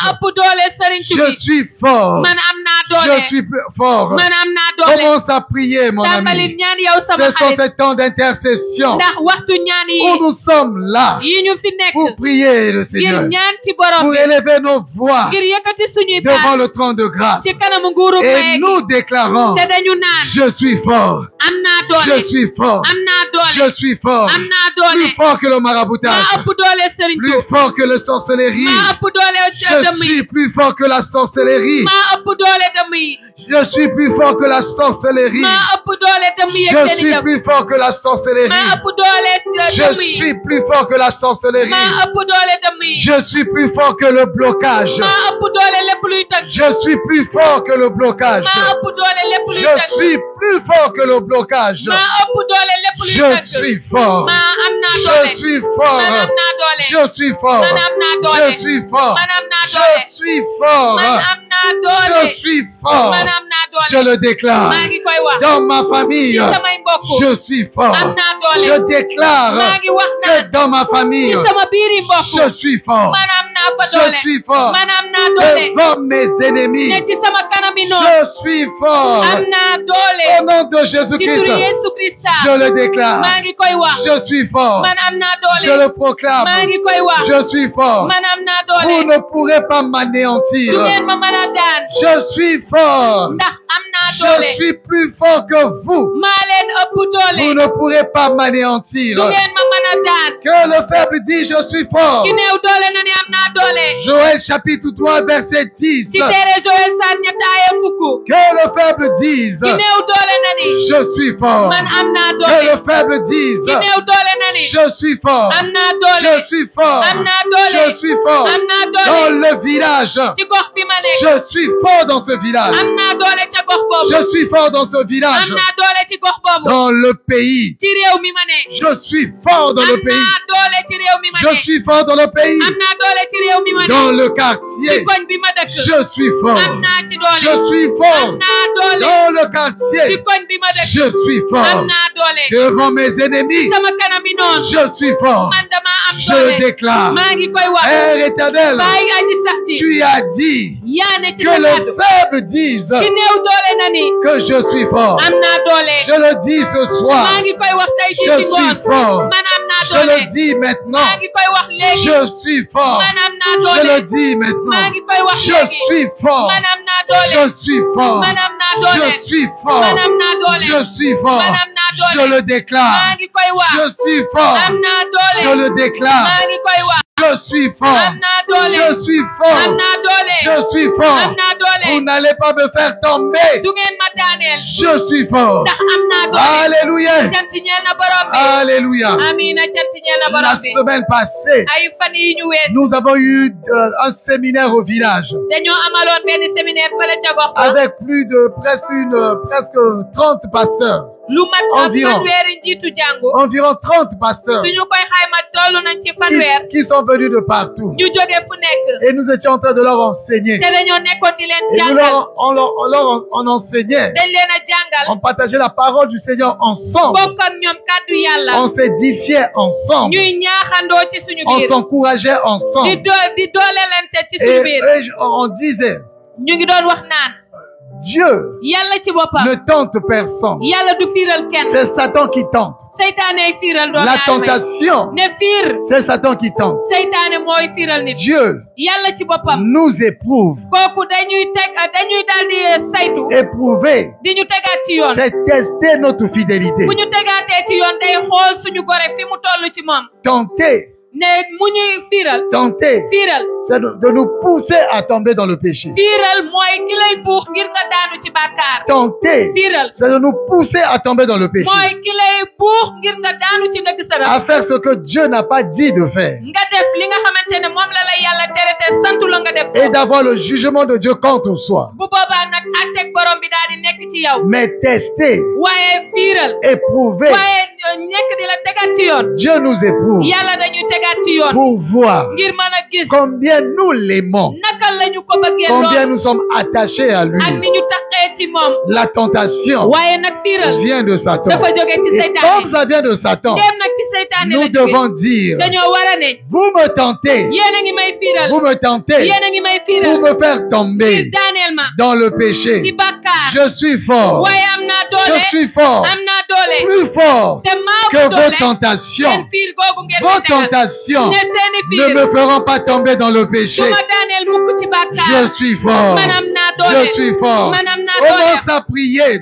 Je suis fort. Je suis plus fort. Commence à prier, mon ami. Ce sont ces temps d'intercession où nous sommes là pour prier le Seigneur, pour élever nos voix devant le trône de grâce. Et nous déclarons, je suis fort. Je suis fort. Je suis fort. Plus fort que le maraboutage. Plus fort que la sorcellerie. Je suis plus fort que la sorcellerie. Je suis plus fort que la sorcellerie. Je suis plus fort que la sorcellerie. Je suis plus fort que la sorcellerie. Je suis plus fort que le blocage. Je suis plus fort que le blocage. Je suis plus fort que le blocage. Je suis fort. Je suis fort. Je suis fort. Je suis fort. Je suis fort. Je suis fort. Je le déclare. Dans ma famille, je suis fort. Je déclare que dans ma famille, je suis fort. Je suis fort. Devant mes ennemis, je suis fort. Au nom de Jésus-Christ, je le déclare. Je suis fort. Je le proclame. Je suis fort. Vous ne pourrez pas m'anéantir. Je suis fort. Je suis plus fort que vous. Vous ne pourrez pas m'anéantir. Que le faible dit je suis fort. Joël chapitre 3 verset 10. Que le faible dise je suis fort. Que le faible dise je suis fort. Je suis fort. Je suis fort. Dans le village. Je suis fort dans ce village. Je suis fort dans ce village. Dans le pays. Je suis fort dans le pays. Je suis fort dans le pays. Dans le quartier. Je suis fort. Je suis fort. Dans le quartier. Je suis fort. Devant mes ennemis. Je suis fort. Je le déclare. Père éternel, tu as dit que le faible dise que je suis fort. Je le dis ce soir. Je suis fort. Je le dis maintenant. Je suis fort. Je le dis maintenant. Je suis fort. Je suis fort. Je suis fort. Je suis fort. Je le déclare. Je suis fort. Je le déclare. Je suis fort. Je suis fort. Je suis fort. Vous n'allez pas me faire tomber. Je suis fort. Alléluia. Alléluia. La semaine passée, nous avons eu un séminaire au village avec plus de presque 30 pasteurs. environ 30 pasteurs qui sont venus de partout. Et nous étions en train de leur enseigner. Et on enseignait. On partageait la parole du Seigneur ensemble. On s'édifiait ensemble. On s'encourageait ensemble. Et on disait, Dieu ne tente personne. C'est Satan qui tente. La tentation, c'est Satan qui tente. Dieu nous éprouve. Éprouver, c'est tester notre fidélité. Tenter, c'est de nous pousser à tomber dans le péché. Tenter, c'est de nous pousser à tomber dans le péché. À faire ce que Dieu n'a pas dit de faire. Et d'avoir le jugement de Dieu contre soi. Mais tester, éprouver, Dieu nous éprouve pour voir combien nous l'aimons, combien nous sommes attachés à lui. La tentation vient de Satan. Et comme ça vient de Satan, nous devons dire, vous me tentez pour me faire tomber dans le péché. Je suis fort. Je suis fort. Plus fort que vos tentations. Vos tentations ne me feront pas tomber dans le péché. Je suis fort. Je suis fort. Commence à prier.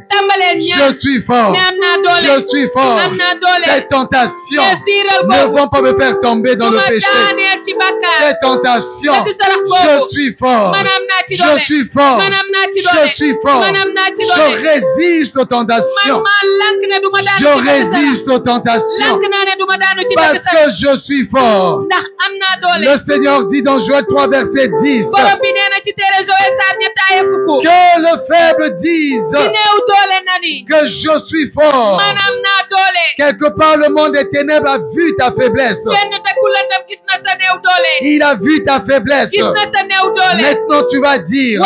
Je suis fort. Je suis fort. Ces tentations ne vont pas me faire tomber dans le péché. Ces tentations, je suis fort. Je suis fort. Je suis fort. Je résiste aux tentations. Je résiste aux tentations. Parce que je suis fort. Le Seigneur dit dans Joël 3 verset 10 que le faible dise que je suis fort. Quelque part le monde des ténèbres a vu ta faiblesse. Il a vu ta faiblesse. Maintenant tu vas dire,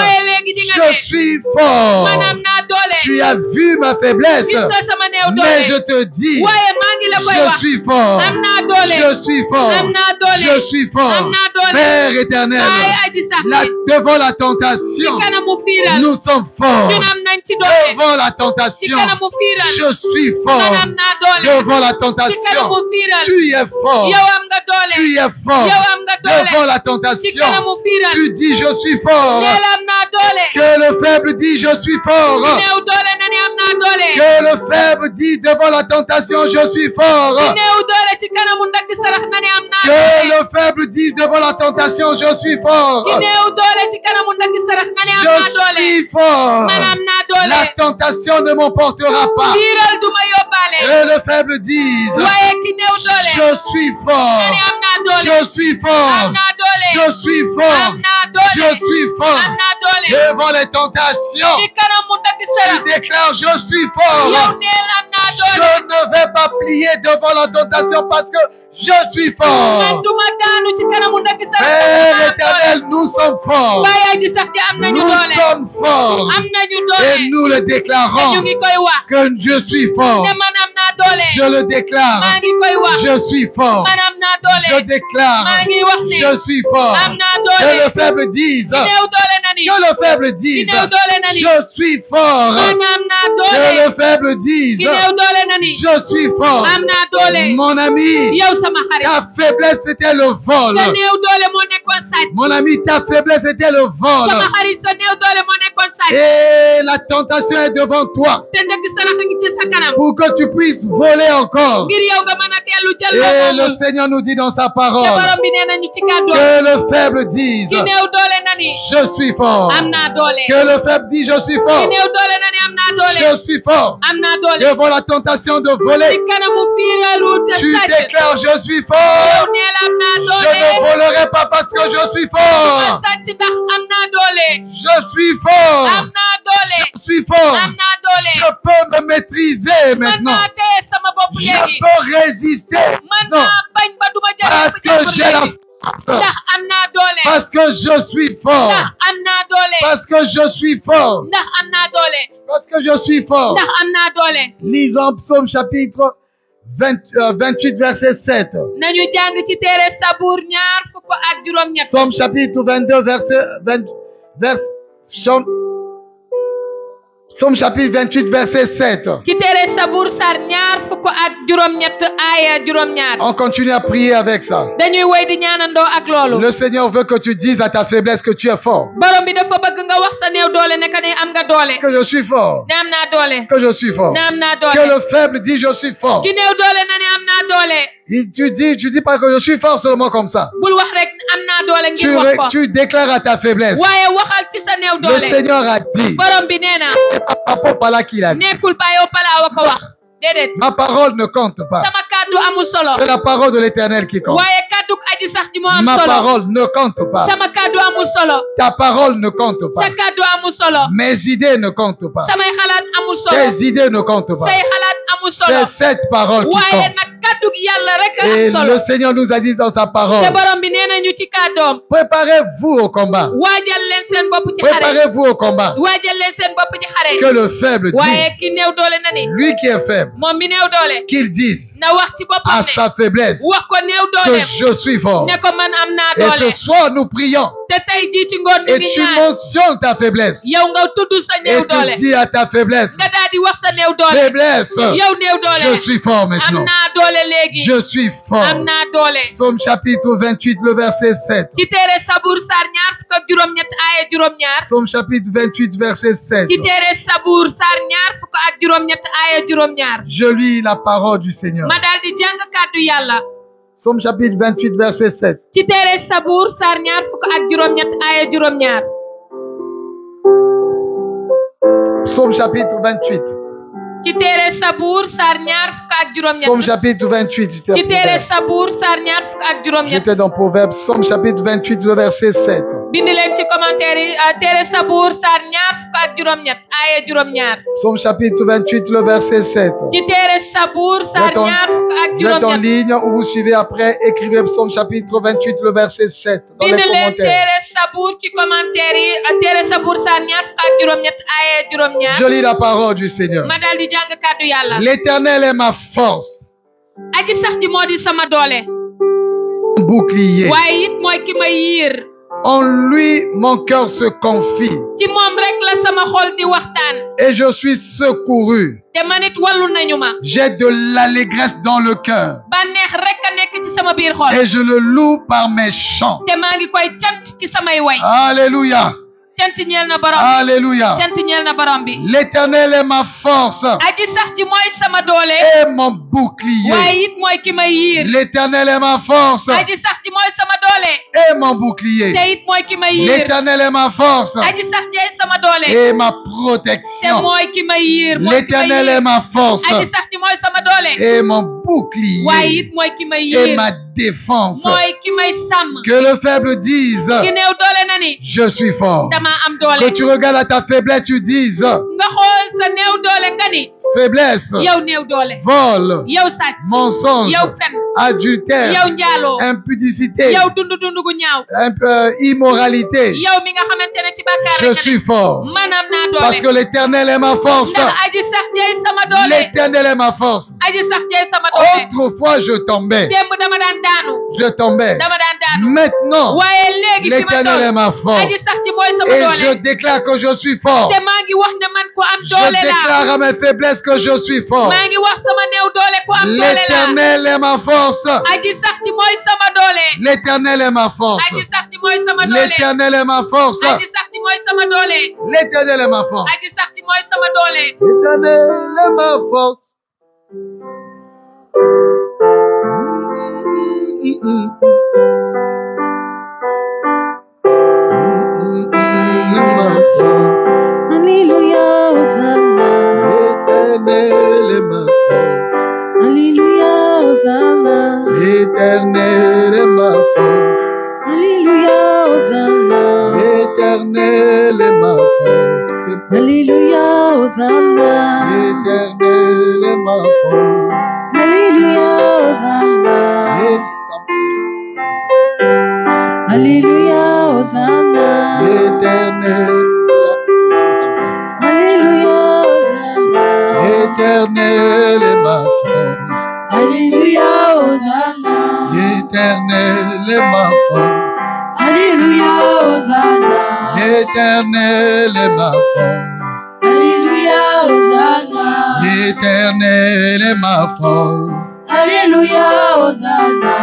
je suis fort. Tu as vu ma faiblesse. Mais je te dis, je suis fort. Je suis fort. Je suis fort. Père éternel, devant la tentation, nous sommes forts. Devant la tentation, je suis fort. Devant la tentation, tu es fort. Tu es fort. Devant la tentation, tu dis je suis fort. Que le faible dit je suis fort. Que le faible dit devant la tentation je suis fort. Que le faible dise devant la tentation je suis fort. Je suis fort. La tentation ne m'emportera pas. Que le faible dise je suis fort. Je suis fort. Je suis fort. Je suis fort. Devant les tentations, tu déclares je suis fort. Je ne vais pas plier devant la tentation parce que je suis fort. Père éternel, nous sommes forts. Nous sommes forts. Et nous le déclarons que je suis fort. Je le déclare. Je suis fort. Je déclare. Je suis fort. Que le faible dise. Que le faible dise. Je suis fort. Que le faible dise. Je suis fort. Mon ami, ta faiblesse était le vol. Mon ami, ta faiblesse était le vol. Et la tentation est devant toi. Pour que tu puisses voler encore. Et le Seigneur nous dit dans sa parole que le faible dise je suis fort. Que le faible dise je suis fort. Je suis fort. Devant la tentation de voler, tu déclares je suis fort. Je ne volerai pas parce que je suis fort. Je suis fort. Je suis fort. Je peux me maîtriser arrêter maintenant. Je peux résister. Non. Parce que j'ai la force. Parce que je suis fort. Parce que je suis fort. Parce que je suis fort. Lisons Psaume chapitre 28 verset 7. Psaume chapitre 22 Psaume chapitre 28 verset 7. On continue à prier avec ça. Le Seigneur veut que tu dises à ta faiblesse que tu es fort. Que je suis fort. Que je suis fort. Que le faible dit je suis fort. Tu dis pas que je suis fort seulement comme ça. Tu déclares à ta faiblesse. Le Seigneur a dit. C'est pas là qu'il a dit. Ma parole ne compte pas. C'est la parole de l'Éternel qui compte. Ma parole ne compte pas. Ta parole ne compte pas. Mes idées ne comptent pas. Tes idées ne comptent pas. C'est cette parole qui compte. Et le Seigneur nous a dit dans sa parole, préparez-vous au combat. Préparez-vous au combat. Que le faible dise, lui qui est faible, qu'il dise à sa faiblesse que je suis fort. Et ce soir nous prions et tu mentionnes ta faiblesse et tu dis à ta faiblesse, faiblesse, je suis fort maintenant. Je suis fort. Psaume chapitre 28, le verset 7. Psaume chapitre 28, verset 7. Je lis la parole du Seigneur. Psaume chapitre 28, verset 7. Psaume chapitre 28. Psaume chapitre 28. J'étais dans Proverbe. Psaume chapitre 28, le verset 7. Psaume chapitre 28, le verset 7. Vous êtes en ligne ou vous suivez après, écrivez Psaume chapitre 28, le verset 7 dans les commentaires. Je lis la parole du Seigneur. L'Éternel est ma force. Bouclier. En lui, mon cœur se confie. Et je suis secouru. J'ai de l'allégresse dans le cœur. Et je le loue par mes chants. Alléluia. Alléluia. L'Éternel est ma force et mon bouclier. L'Éternel est ma force et mon bouclier. L'Éternel est ma force et ma protection. L'Éternel est ma force et mon bouclier et ma défense. Que le faible dise, je suis fort. Que tu regardes à ta faiblesse, tu dises, faiblesse, vol, mensonge, adultère, impudicité, immoralité. Je suis fort. Parce que l'Éternel est ma force. L'Éternel est ma force. Autrefois, je tombais. Maintenant, l'Éternel est ma force. Et je déclare que je suis fort. Je déclare à mes faiblesses que je suis fort. L'Éternel est ma force. L'Éternel est ma force. L'Éternel est ma force. L'Éternel est ma force. L'Éternel est ma force. Alléluia, Hosanna. L'Éternel est ma force. Alléluia, Hosanna. L'Éternel est ma force. Alléluia, Hosanna. L'Éternel est ma force. Alléluia. Alléluia, Hosanna. L'Éternel est ma force. Alléluia, Hosanna. Alléluia, Hosanna. L'Éternel. Alléluia, Hosanna. L'Éternel est ma force. Alléluia, Hosanna. L'Éternel est ma force. Alléluia, Hosanna. L'Éternel est ma force. Alléluia, Hosanna. L'Éternel est ma force. Alléluia, Hosanna.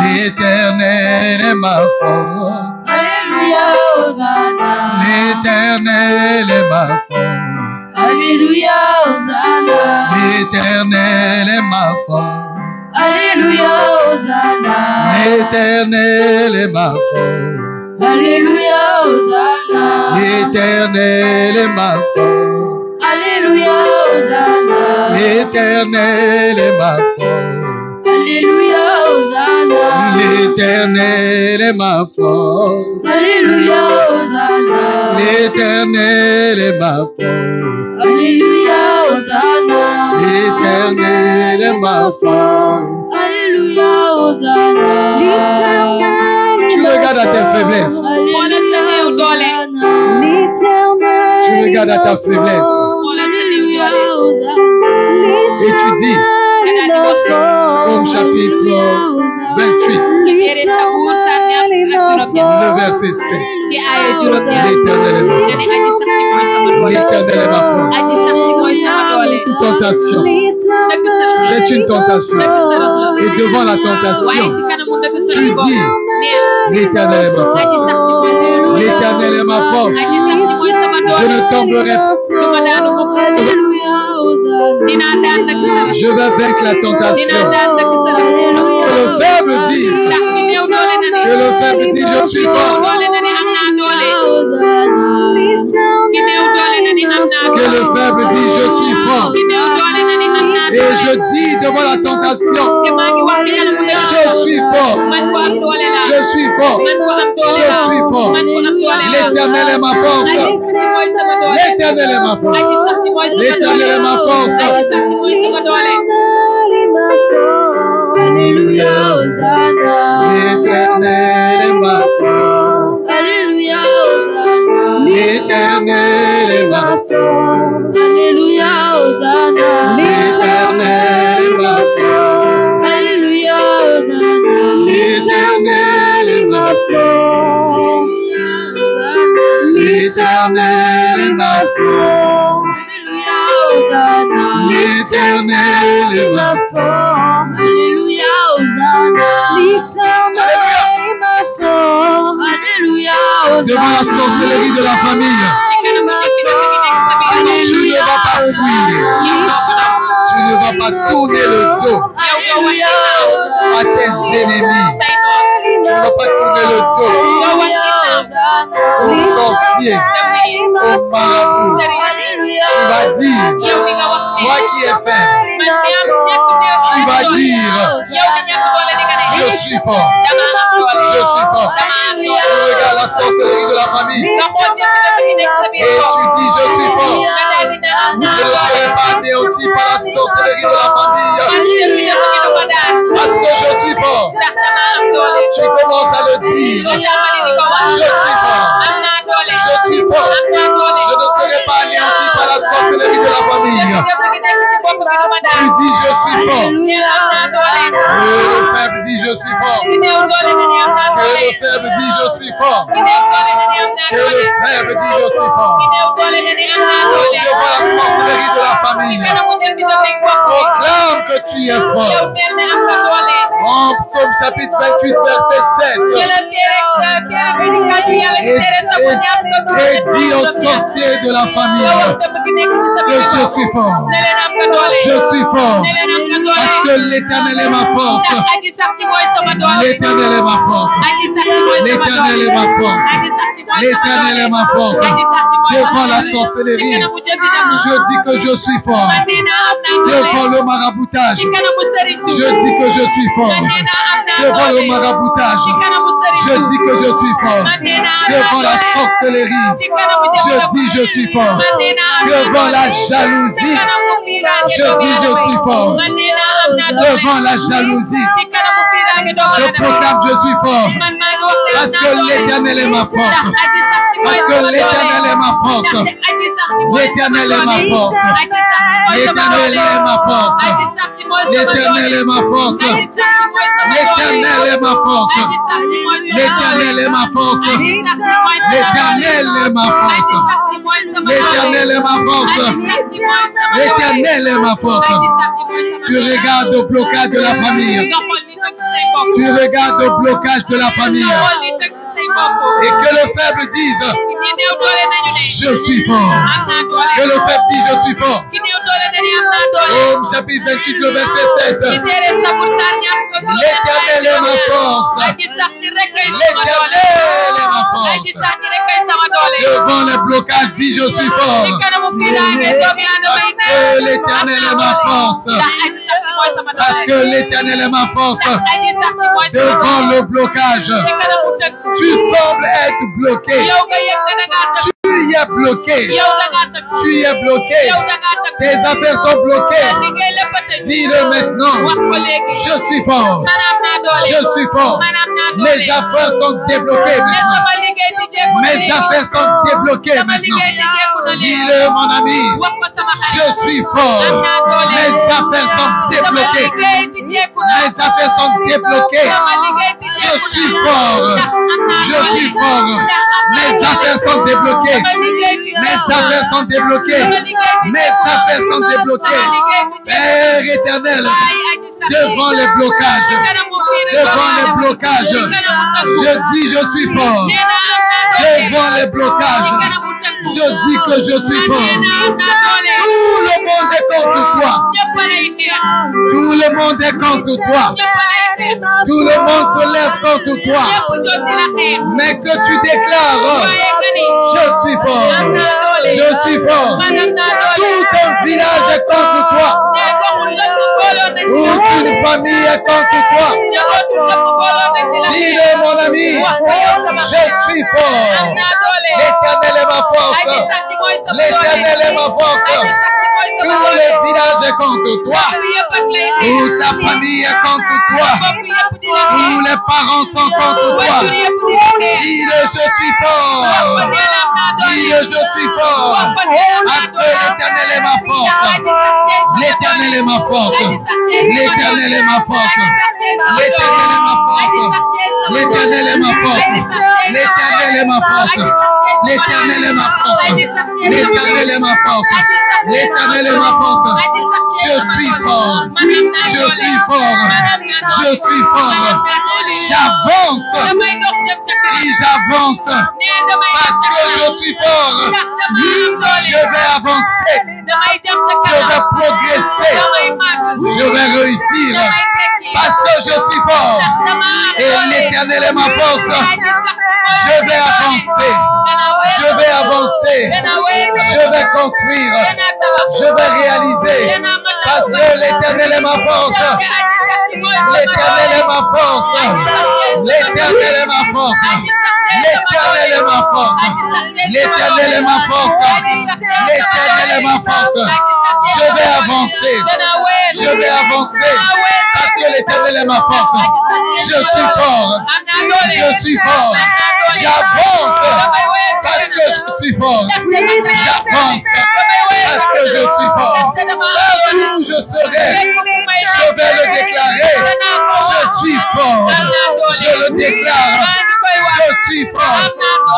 L'Éternel est ma force. Alléluia, Hosanna. L'Éternel est ma force. Alléluia, Hosanna. L'Éternel est ma force. Alléluia, Hosanna. L'Éternel est ma force. Alléluia, Hosanna. L'Éternel est ma force. Alléluia, Hosanna. L'Éternel est ma force. Alléluia, Hosanna. L'Éternel est ma force. Alléluia, Hosanna. L'Éternel est ma force. Alléluia, Hosanna. L'Éternel est ma force. Alléluia, Hosanna. L'Éternel est ma force. Alléluia, Hosanna. Tu regardes à tes faiblesses. Tu regardes à ta faiblesse. Et tu dis, Psaume chapitre 28, le verset 7. L'Éternel est ma force. L'Éternel est ma force. Une tentation. C'est une tentation. Et devant la tentation, tu dis, l'Éternel est ma force. L'Éternel est ma force. Je ne tomberai pas. Je vais vaincre la tentation. Que le faible dise, je suis fort. Que le faible dise, je suis fort. Et je dis devant la tentation, je suis fort. Je suis fort. Je suis fort. L'Éternel est ma force. L'Éternel est ma force. L'Éternel est ma force. Alléluia, Hosanna. L'Éternel est ma force. Alléluia, Hosanna. L'Éternel est ma force. Alléluia, Hosanna. L'Éternel est ma force. Alléluia, Hosanna. L'Éternel est ma force. L'Éternel est ma force. L'Éternel est ma force. Alléluia, Hosanna. L'Éternel est ma force. Alléluia, Hosanna. Devant la sorcellerie de la famille, tu ne vas pas fuir. Tu ne vas pas tourner le dos à tes ennemis. Tu ne vas pas tourner le dos aux sorciers, aux marabouts. Tu vas dire, moi qui ai fait, tu vas dire, je suis fort. Je suis fort. Tu regardes la sorcellerie de la famille et tu dis, je suis fort. Je ne serai pas anéanti par la sorcellerie de la famille parce que je suis fort. Tu commences à le dire, je suis fort. Je suis fort. Je ne serai pas anéanti par la sorcellerie de la famille. Tu dis, je suis fort. Et le faible dit, je suis fort. Que le faible dit, je suis fort. Que le faible dit, je suis fort. Devant la sorcellerie de la famille, proclame que tu es fort. En Psaume chapitre 28, verset 7. Et dis aux sorciers de la famille que je suis fort. Je suis fort. Parce que l'Éternel est ma force. L'Éternel est ma force. L'Éternel est ma force. L'Éternel est ma force. Devant la sorcellerie, je dis que je suis fort. Devant le maraboutage, je dis que je suis fort. Devant le maraboutage, je dis que je suis fort. Devant la sorcellerie, je dis je suis fort. Devant la jalousie, je dis je suis fort. Devant la jalousie, je proclame je suis fort. Parce que l'Éternel est ma force. Parce que l'Éternel est ma force. L'Éternel est ma force. L'Éternel est ma force. L'Éternel est ma force. L'Éternel est ma force. L'Éternel est ma force. L'Éternel est ma force. L'Éternel est ma force. L'Éternel est ma force. Tu regardes au blocage de la famille. Tu regardes au blocage de la famille. Et que le faible dise, je suis fort. Que le faible dise, je suis fort. Au chapitre 28, le verset 7. L'Éternel est ma force. L'Éternel est ma force. Devant les blocages, dis, je suis fort. Parce que l'Éternel est ma force. Parce que l'Éternel est ma force. Devant le blocage, tu sembles être bloqué. Tu y es bloqué. Tu y es bloqué. Tes affaires sont bloquées. Dis-le maintenant. Je suis fort. Je suis fort. Mes affaires sont débloquées maintenant. Mes affaires sont débloquées maintenant. Dis-le, mon ami. Je suis fort. Mes affaires sont débloquées. Mes affaires sont débloquées. Je suis fort. Je suis fort. Mes affaires sont débloquées. Mes affaires sont débloquées. Mes affaires sont débloquées. Père éternel, devant les blocages, devant les blocages, je dis je suis fort. Devant les blocages, je dis que je suis fort. Tout le monde est contre toi. Tout le monde est contre toi. Tout le monde se lève contre toi. Mais que tu déclares, je suis fort. Je suis fort. Tout un village est contre toi. Toute une famille est contre toi. Dis-le, mon ami, je suis fort. L'Éternel est ma force. L'Éternel est ma force. Tout le village est contre toi. Toute la famille est contre toi. Tous les parents sont contre toi. Dis-le, je suis fort. Dis-le, je suis fort. Parce que l'Éternel est ma force. L'Éternel est ma force. L'Éternel est ma force. L'Éternel est ma force. L'Éternel est ma force. L'Éternel est ma force. L'Éternel est ma force. L'Éternel est ma force. L'Éternel est ma force. Je suis fort. Je suis fort. Je suis fort. J'avance. Et j'avance. Parce que je suis fort. Je vais avancer. Je vais progresser. Je vais réussir. Parce que je suis fort. Et l'Éternel est ma force. Je vais avancer. Je vais avancer. Je vais construire. Je vais réaliser. Parce que l'Éternel est ma force. L'Éternel est ma force. L'Éternel est ma force. L'Éternel est ma force. L'Éternel est ma force. L'Éternel est ma force. Je vais avancer. Je vais avancer. Parce que l'Éternel est ma force. Je suis fort. Je suis fort. J'avance. Parce que je suis fort. J'avance. Parce que je suis fort. Partout où je serai, je vais le déclarer. Je suis fort. Je le déclare. Je suis fort.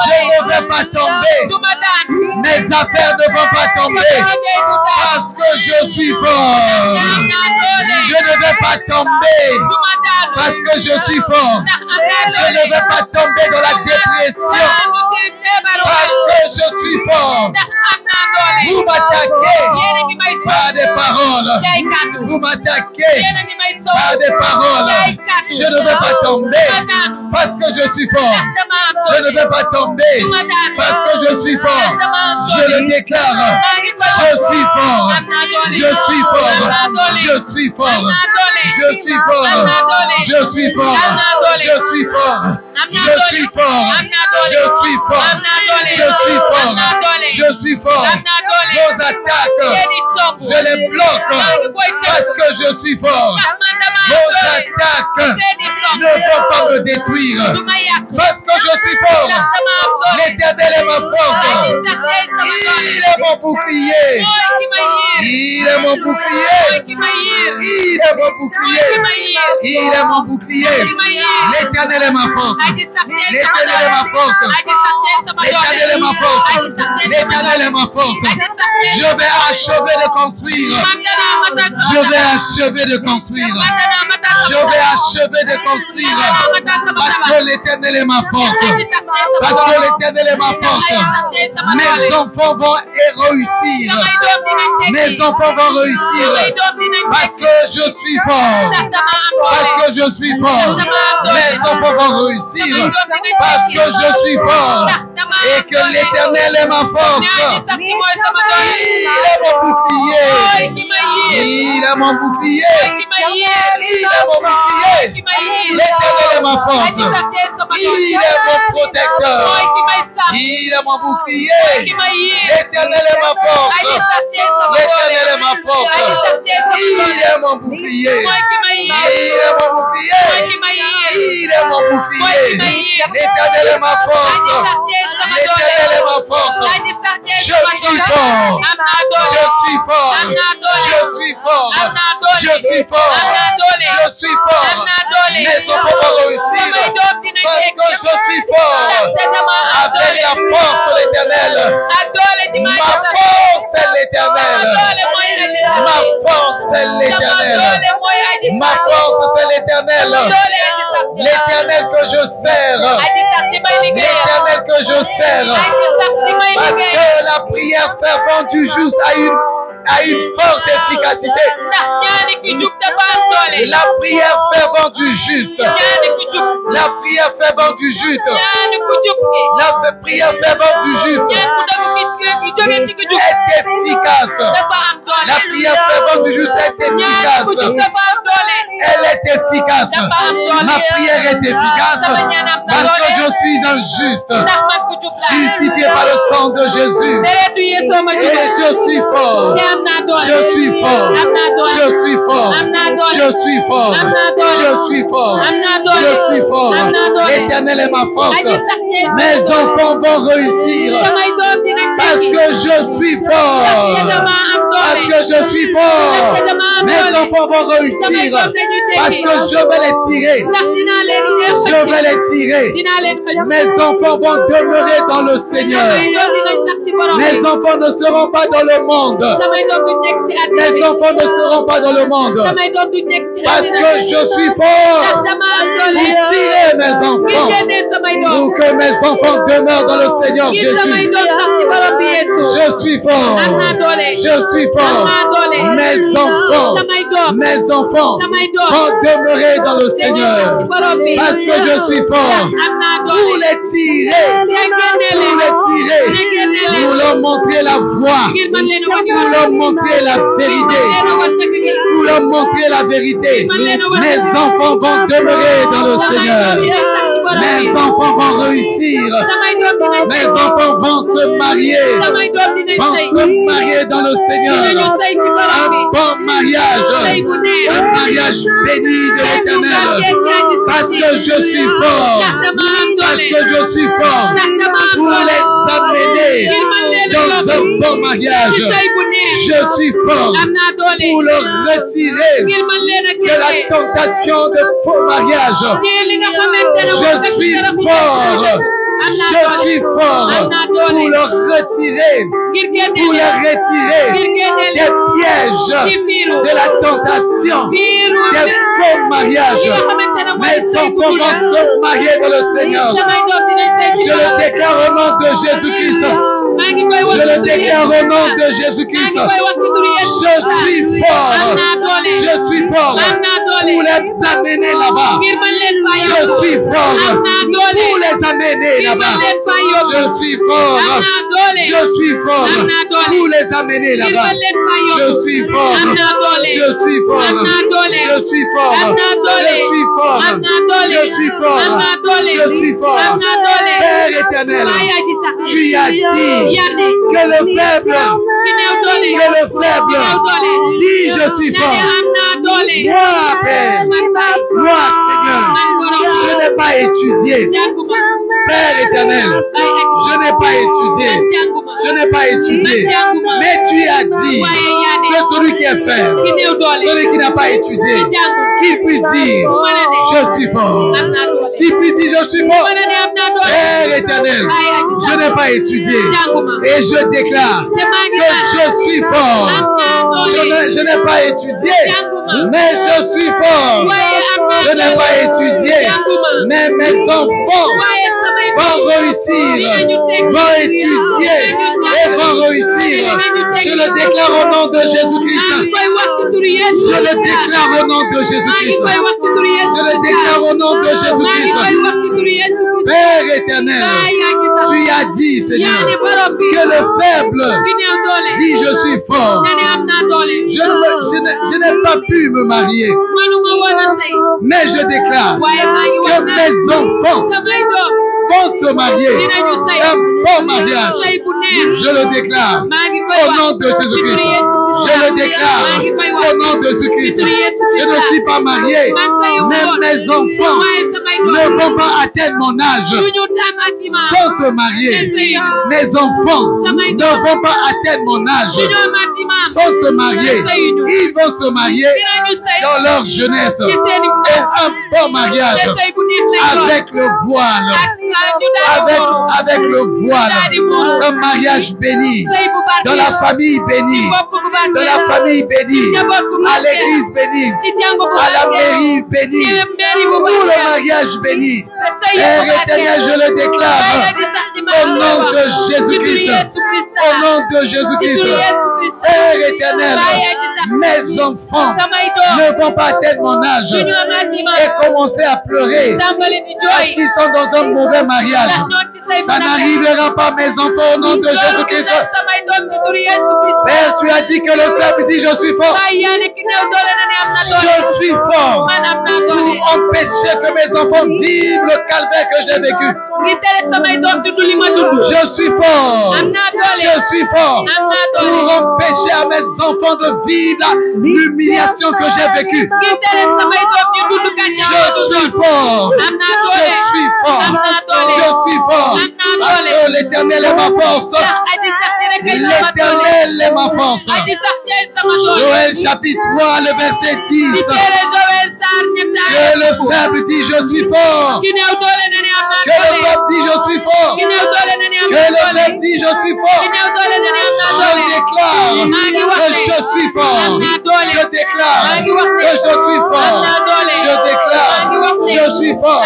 Je ne vais pas tomber. Mes affaires ne vont pas tomber. Parce que je suis fort. Je ne vais pas tomber. Parce que je suis fort. Je ne vais pas tomber dans la dépression. Parce que je suis fort. Vous m'attaquez par des paroles. Vous m'attaquez par des paroles. Je ne vais pas tomber parce que je suis fort. Je ne vais pas tomber parce que je suis fort. Je le déclare. Je suis fort. Je suis fort. Je suis fort. Je suis fort. Je suis fort. Je suis fort. Je suis fort. Je suis fort. Je suis fort. Je suis fort. Vos attaques, je les bloque parce que je suis fort. Vos attaques ne vont pas me détruire parce que je suis fort. L'Éternel est ma force. Il est mon bouclier. Il est mon bouclier. Il est mon bouclier. Il est mon bouclier. L'Éternel est ma force. L'Éternel est ma force. L'Éternel est ma force. L'Éternel est ma force. Je vais achever de construire. Je vais achever de construire. Je vais achever de construire. Parce que l'Éternel est ma force. Parce que l'Éternel est ma force. Mes enfants vont réussir. Mes enfants vont réussir. Parce que je suis fort. Parce que je suis fort. Mes enfants vont réussir. Parce que je suis fort. Et que l'Éternel est ma force. Il est mon bouclier. Il est mon bouclier. Il est mon bouclier. L'Éternel est ma force. Il est mon protecteur. Il est mon bouclier. L'Éternel est ma force. L'Éternel est ma force. Il est mon bouclier. Il est mon bouclier. Il est mon bouclier. L'Éternel est ma force. L'Éternel est ma force. Je suis fort. Je suis fort. Je suis fort. Je suis fort. Je suis fort. Mes enfants vont réussir parce que je suis fort. Avec la force de l'Éternel. Ma force est l'Éternel. Ma force est l'Éternel. Ma force c'est l'Éternel. L'Éternel que je sers. L'Éternel que je sers. Parce que la prière fervente du juste a une forte efficacité. La prière fervente du juste. La prière fervente du juste. La prière fervente du juste est efficace. La prière fervente du juste est efficace. Elle est efficace. Ma prière est efficace parce que je suis un juste, justifié par le sang de Jésus. Et je suis fort. Je suis fort. Je suis fort. Je suis fort. Je suis fort. Je suis fort. L'Éternel est ma force. Mes enfants vont réussir parce que je suis fort. Parce que je suis fort. Mes enfants vont réussir parce que je vais les tirer. Je vais les tirer. Mes enfants vont demeurer dans le Seigneur. Mes enfants ne seront pas dans le monde. Mes enfants ne seront pas dans le monde. Parce que je suis fort. Pour tirer mes enfants. Pour que mes enfants demeurent dans le Seigneur Jésus. Je suis fort. Je suis fort. Mes enfants vont demeurer dans le Seigneur. Parce que je suis fort. Pour les tirer. Pour les tirer. Pour leur montrer la voie. Pour leur montrer la vérité. Pour leur montrer la vérité. Mes enfants vont demeurer dans le Seigneur. Mes enfants vont réussir. Mes enfants vont se marier. Vont se marier dans le Seigneur. Un bon mariage. Un mariage béni de l'Éternel. Parce que je suis fort. Parce que je suis fort. Pour les amener dans un bon mariage. Je suis fort. Pour leur retirer de la tentation de faux mariage. Je suis fort. Je suis fort pour leur retirer des pièges de la tentation, des faux mariages. Mes enfants vont se marier dans le Seigneur. Je le déclare au nom de Jésus-Christ. Je le déclare déclare au nom de Jésus-Christ, je suis fort. Je suis fort pour les amener là-bas. Je suis fort pour les amener là-bas. Je suis fort. Je suis fort pour les amener là-bas. Je suis fort. Je suis fort. Je suis fort. Je suis fort. Je suis fort. Je suis fort. Père éternel, tu as dit que le faible dit je suis fort. Moi, Père, moi, Seigneur, je n'ai pas étudié. Père éternel, je n'ai pas étudié. Je n'ai pas étudié. Mais tu as dit que celui qui est faible, celui qui n'a pas étudié, qu'il puisse dire je suis fort. Qu'il puisse dire je suis fort. Père éternel, je n'ai pas étudié. Et je déclare que je suis fort. Je n'ai pas étudié, mais je suis fort. Je n'ai pas étudié, mais mes enfants vont réussir, vont étudier et vont réussir. Je le déclare au nom de Jésus-Christ. Je le déclare au nom de Jésus-Christ. Je le déclare au nom de Jésus-Christ. Père éternel, tu as dit, Seigneur, que le faible dit je suis fort. Je n'ai pas pu me marier, mais je déclare que mes enfants vont se marier. Un bon mariage. Je le déclare au nom de Jésus-Christ. Je le déclare au nom de Jésus-Christ. Je ne suis pas marié, mais mes enfants ne vont pas atteindre mon âge sans se marier. Mes enfants ne vont pas atteindre mon âge sans se marier. Ils vont se marier dans leur jeunesse. Et un bon mariage avec le voile. Avec le voile. Un mariage béni. Dans la famille bénie. Dans la famille bénie. À l'église bénie. À la mairie bénie. Pour le mariage béni. Père éternel, je le déclare. Au nom de Jésus-Christ. Au nom de Jésus-Christ. Père éternel, mes enfants ne vont pas atteindre mon âge et commencer à pleurer parce qu'ils sont dans un mauvais mariage. Ça n'arrivera pas, mes enfants, au nom de Jésus-Christ. Père, tu as dit que le faible dit je suis fort. Je suis fort pour empêcher que mes enfants vivent le calvaire que j'ai vécu. Je suis fort. Je suis fort pour empêcher à mes enfants de vivre l'humiliation que j'ai vécue. Je suis fort. Je suis fort. Je suis fort. Parce que l'Éternel est ma force. L'Éternel est ma force. Joël chapitre 3, le verset 10. Que le faible dit je suis fort. Que le faible dit je suis fort. Que le faible dit je suis fort. Je déclare que je suis fort. Je déclare que je suis fort. Je déclare que je suis fort.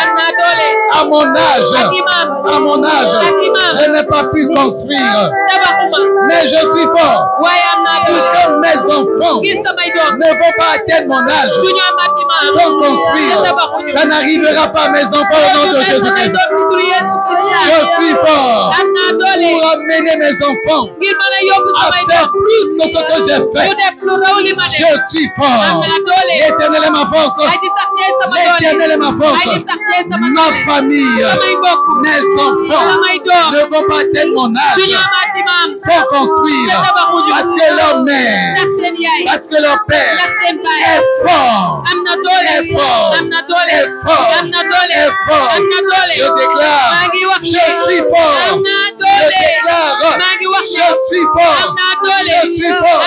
À mon âge, je n'ai pas pu construire, mais je suis fort. Pour que mes enfants ne vont pas atteindre mon âge sans construire. Ça n'arrivera pas, mes enfants, au nom de Jésus-Christ. Je suis fort pour amener mes enfants à faire plus que ce que j'ai fait. Je suis fort. L'Éternel est ma force. L'Éternel est ma force. Ma famille, mes enfants ne vont pas atteindre mon âge sans construire. Parce que leur mère, parce que leur père est fort. Est fort. Est fort. Est fort. Je déclare, je suis fort. Je déclare, je suis fort. Je suis fort.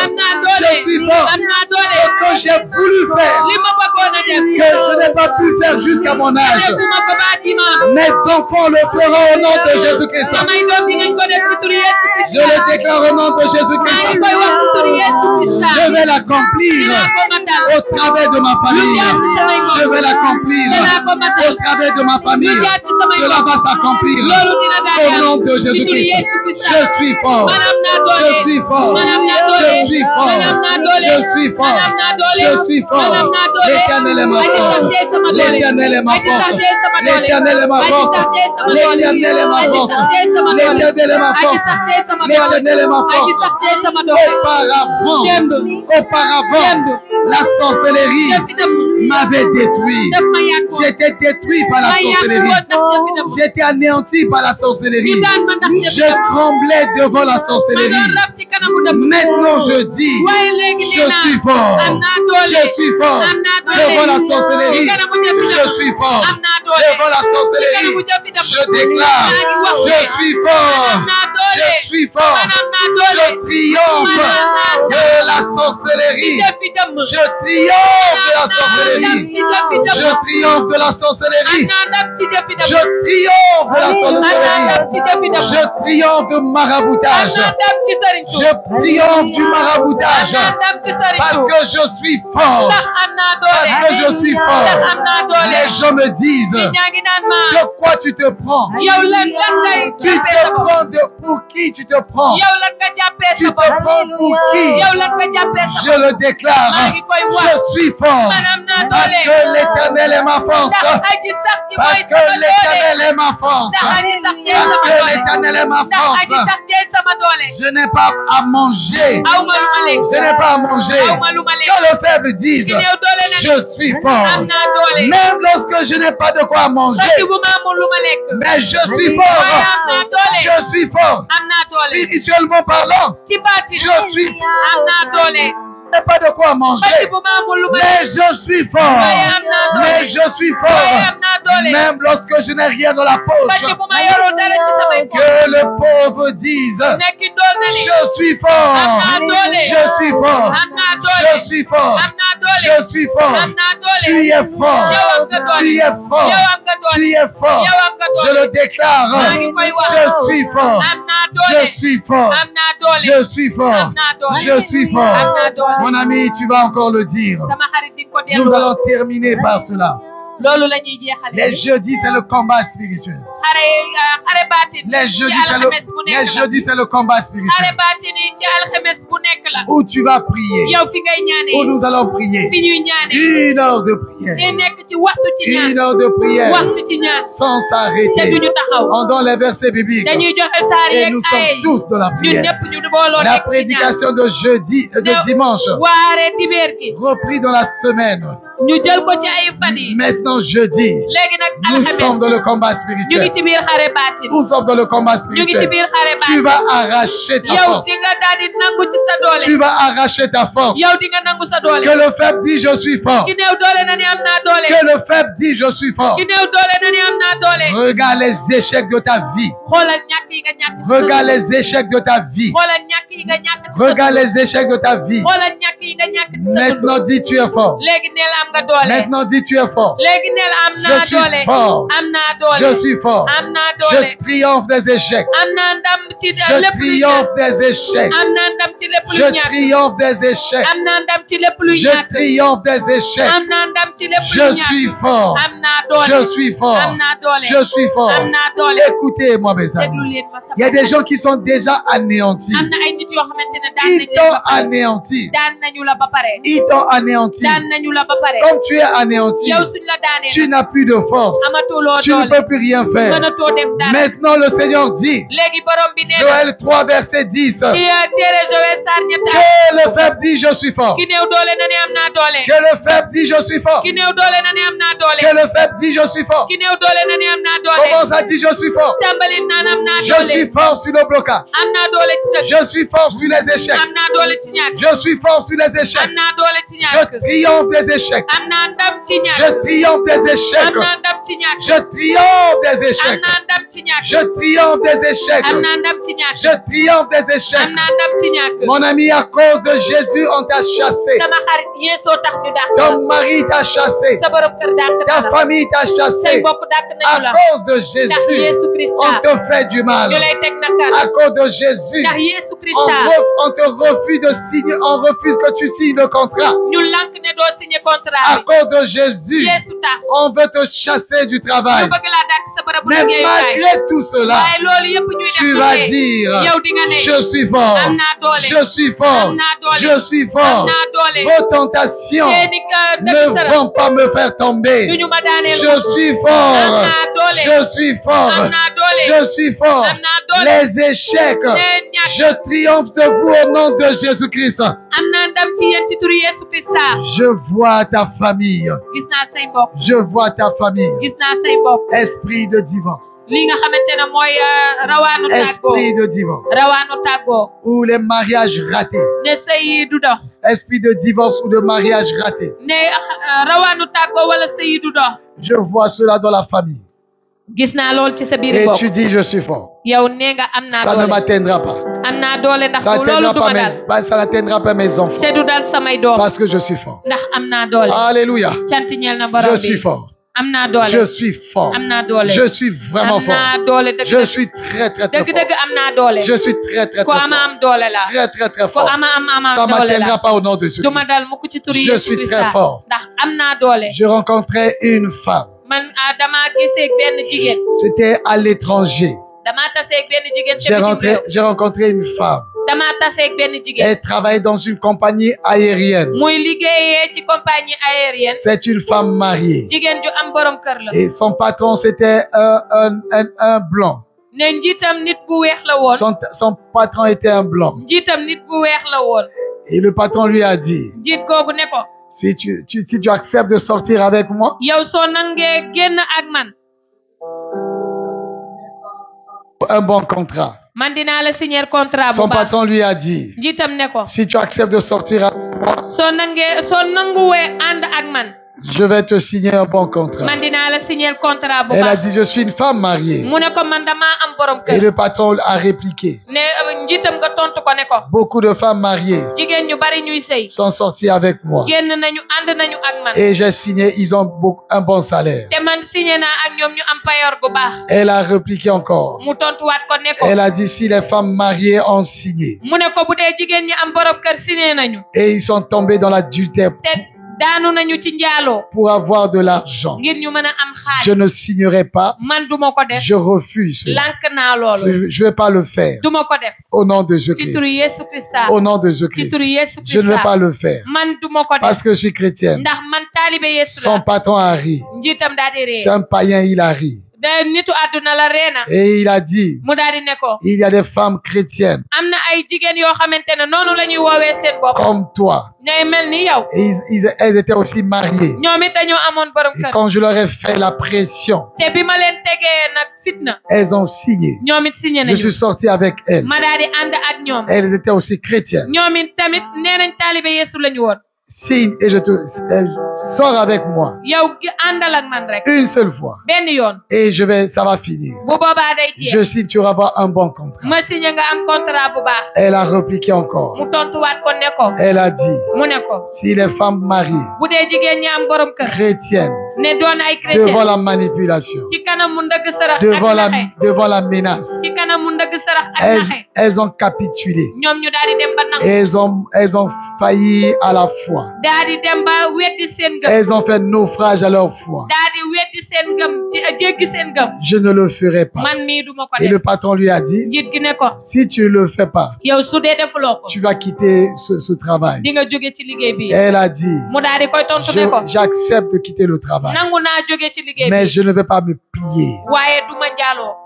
Je suis fort. Ce que j'ai voulu faire, que je n'ai pas pu faire jusqu'à mon âge. Mes enfants le feront au nom de Jésus-Christ. Je le déclare au nom de Jésus-Christ. Je vais l'accomplir au travers de ma famille. Je vais l'accomplir au travers de ma famille. Cela va s'accomplir au Au nom de Jésus-Christ, je suis fort. Je suis fort. Je suis fort. Je suis fort. Je suis fort. L'Éternel est ma force. L'Éternel est ma force. L'Éternel est ma force. L'Éternel est ma force. L'Éternel est ma force. L'Éternel est ma force. Auparavant, la sorcellerie m'avait détruit. J'étais détruit par la sorcellerie. J'étais anéanti par la sorcellerie. Je tremblais devant la sorcellerie. Maintenant je dis, je suis fort. Je suis fort devant la sorcellerie. Je suis fort devant la sorcellerie. Je déclare, je suis fort. Je suis fort. Je triomphe de la sorcellerie. Je triomphe de la sorcellerie. Je triomphe de la sorcellerie. Je triomphe de la sorcellerie. Je triomphe de maraboutage. Je triomphe du maraboutage. Parce que je suis fort. Parce que je suis fort. Les gens me disent, de quoi tu te prends? Tu te prends pour qui tu te prends? Tu te prends pour qui? Je le déclare. Je suis fort. Parce que l'Éternel est ma force. Parce que l'Éternel est ma force. Parce que l'Éternel est ma force. Je n'ai pas à manger. Je n'ai pas à manger. Que le faible dise, je suis fort. Même lorsque je n'ai pas de quoi manger. Mais je suis fort. Je suis fort. Spirituellement parlant, je suis fort. Je n'ai pas de quoi manger. Mais je suis fort. Mais je suis fort. Même lorsque je n'ai rien dans la poche. Que le pauvre dise, je suis fort. Je suis fort. Je suis fort. Je suis fort. Tu es fort. Tu es fort. Tu es fort. Je le déclare. Je suis fort. Je suis fort. Je suis fort. Je suis fort. Mon ami, tu vas encore le dire. Nous allons terminer par cela. Les jeudis, c'est le combat spirituel. Les jeudis, c'est le combat spirituel. Où tu vas prier. Où nous allons prier. 1 heure de prière. 1 heure de prière. Sans s'arrêter. On donne les versets bibliques. Et nous sommes tous dans la prière. La prédication de jeudi, de dimanche. Repris dans la semaine. Maintenant jeudi, nous sommes dans le combat spirituel. Nous sommes dans le combat spirituel. Tu vas arracher ta force. Tu vas arracher ta force. Que le faible dit je suis fort. Que le faible dit je suis fort. Regarde les échecs de ta vie. Regarde les échecs de ta vie. Regarde les échecs de ta vie. Maintenant dis tu es fort. Maintenant dis tu es fort. Je suis fort. Je suis fort. Je triomphe des échecs. Je triomphe des échecs. Je triomphe des échecs. Je triomphe des échecs. Je suis fort. Je suis fort. Je suis fort. Écoutez-moi mes amis. Il y a des gens qui sont déjà anéantis. Ils t'ont anéanti. Ils t'ont anéanti. Comme tu es anéanti, tu n'as plus de force. Tu ne peux plus rien faire. Maintenant le Seigneur dit, Joël 3 verset 10, que le faible dit je suis fort. Que le faible dit je suis fort. Que le faible dit je suis fort. Comment ça dit je suis fort? Je suis fort sur le blocage. Je suis fort sur les échecs. Je suis fort sur les échecs. Je triomphe des échecs. Je triomphe des échecs. Je triomphe des échecs. Je triomppe des échecs. Je triomphe des échecs. Mon ami, à cause de Jésus, on t'a chassé. Ton mari t'a chassé. Ta famille t'a chassé. À cause de Jésus, on te fait du mal. À cause de Jésus, on te refuse de signer. On refuse que tu signes le contrat. À cause de Jésus, on veut te chasser du travail. Mais malgré tout cela, tu vas dire, je suis fort, je suis fort, je suis fort. Vos tentations ne vont pas me faire tomber. Je suis fort, je suis fort, je suis fort. Les échecs, je triomphe de vous au nom de Jésus-Christ. Je vois ta famille. Je vois ta famille. Esprit de divorce. Esprit de divorce. Ou les mariages ratés. Esprit de divorce ou de mariage raté. Je vois cela dans la famille. Et tu dis je suis fort. Ça ne m'atteindra pas. Ça n'atteindra pas mes enfants. Parce que je suis fort. Alléluia. Je suis fort. Je suis fort. Je suis vraiment fort. Je suis très très très fort. Je suis très très très fort. Très très très fort. Ça ne m'atteindra pas au nom de Jésus. Je suis très fort. Je rencontrais une femme. C'était à l'étranger. J'ai rencontré une femme. Elle travaille dans une compagnie aérienne. C'est une femme mariée. Et son patron, c'était un blanc. Son patron était un blanc. Et le patron lui a dit, si tu acceptes de sortir avec moi, un bon contrat. Son patron lui a dit, si tu acceptes de sortir avec moi, je vais te signer un bon contrat. Elle a dit, je suis une femme mariée. Et le patron a répliqué, beaucoup de femmes mariées sont sorties avec moi. Et j'ai signé, ils ont un bon salaire. Elle a répliqué encore. Elle a dit, si les femmes mariées ont signé et ils sont tombés dans l'adultère pour avoir de l'argent, je ne signerai pas. Je refuse. Je ne vais pas le faire. Au nom de Jésus-Christ. Au nom de Jésus-Christ. Je ne vais pas le faire. Parce que je suis chrétienne. Son patron a ri. C'est un païen, il a ri. Et il a dit, il y a des femmes chrétiennes comme toi. Elles étaient aussi mariées. Et quand je leur ai fait la pression, elles ont signé. Je suis sorti avec elles. Elles étaient aussi chrétiennes. Signe et sors avec moi une seule fois et ça va finir. Je signe, tu vas avoir un bon contrat. Elle a répliqué encore. Elle a dit, si les femmes mariées chrétiennes devant la manipulation, devant la menace, elles ont capitulé. Elles ont failli à la foi. Elles ont fait naufrage à leur foi. Je ne le ferai pas. Et le patron lui a dit, si tu ne le fais pas, tu vas quitter ce travail. Elle a dit, j'accepte de quitter le travail, mais je ne vais pas me plier.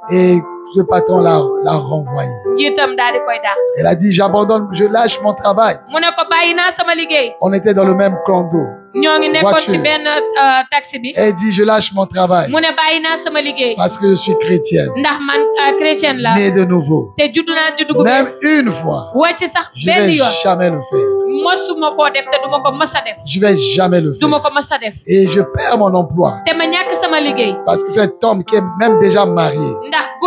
Et le patron l'a renvoyé. Elle a dit, j'abandonne, je lâche mon travail. On était dans le même condo. Voiture. Elle dit, je lâche mon travail parce que je suis chrétienne, née de nouveau. Même une fois, je ne vais jamais le faire. Je ne vais jamais le faire. Et je perds mon emploi parce que cet homme qui est même déjà marié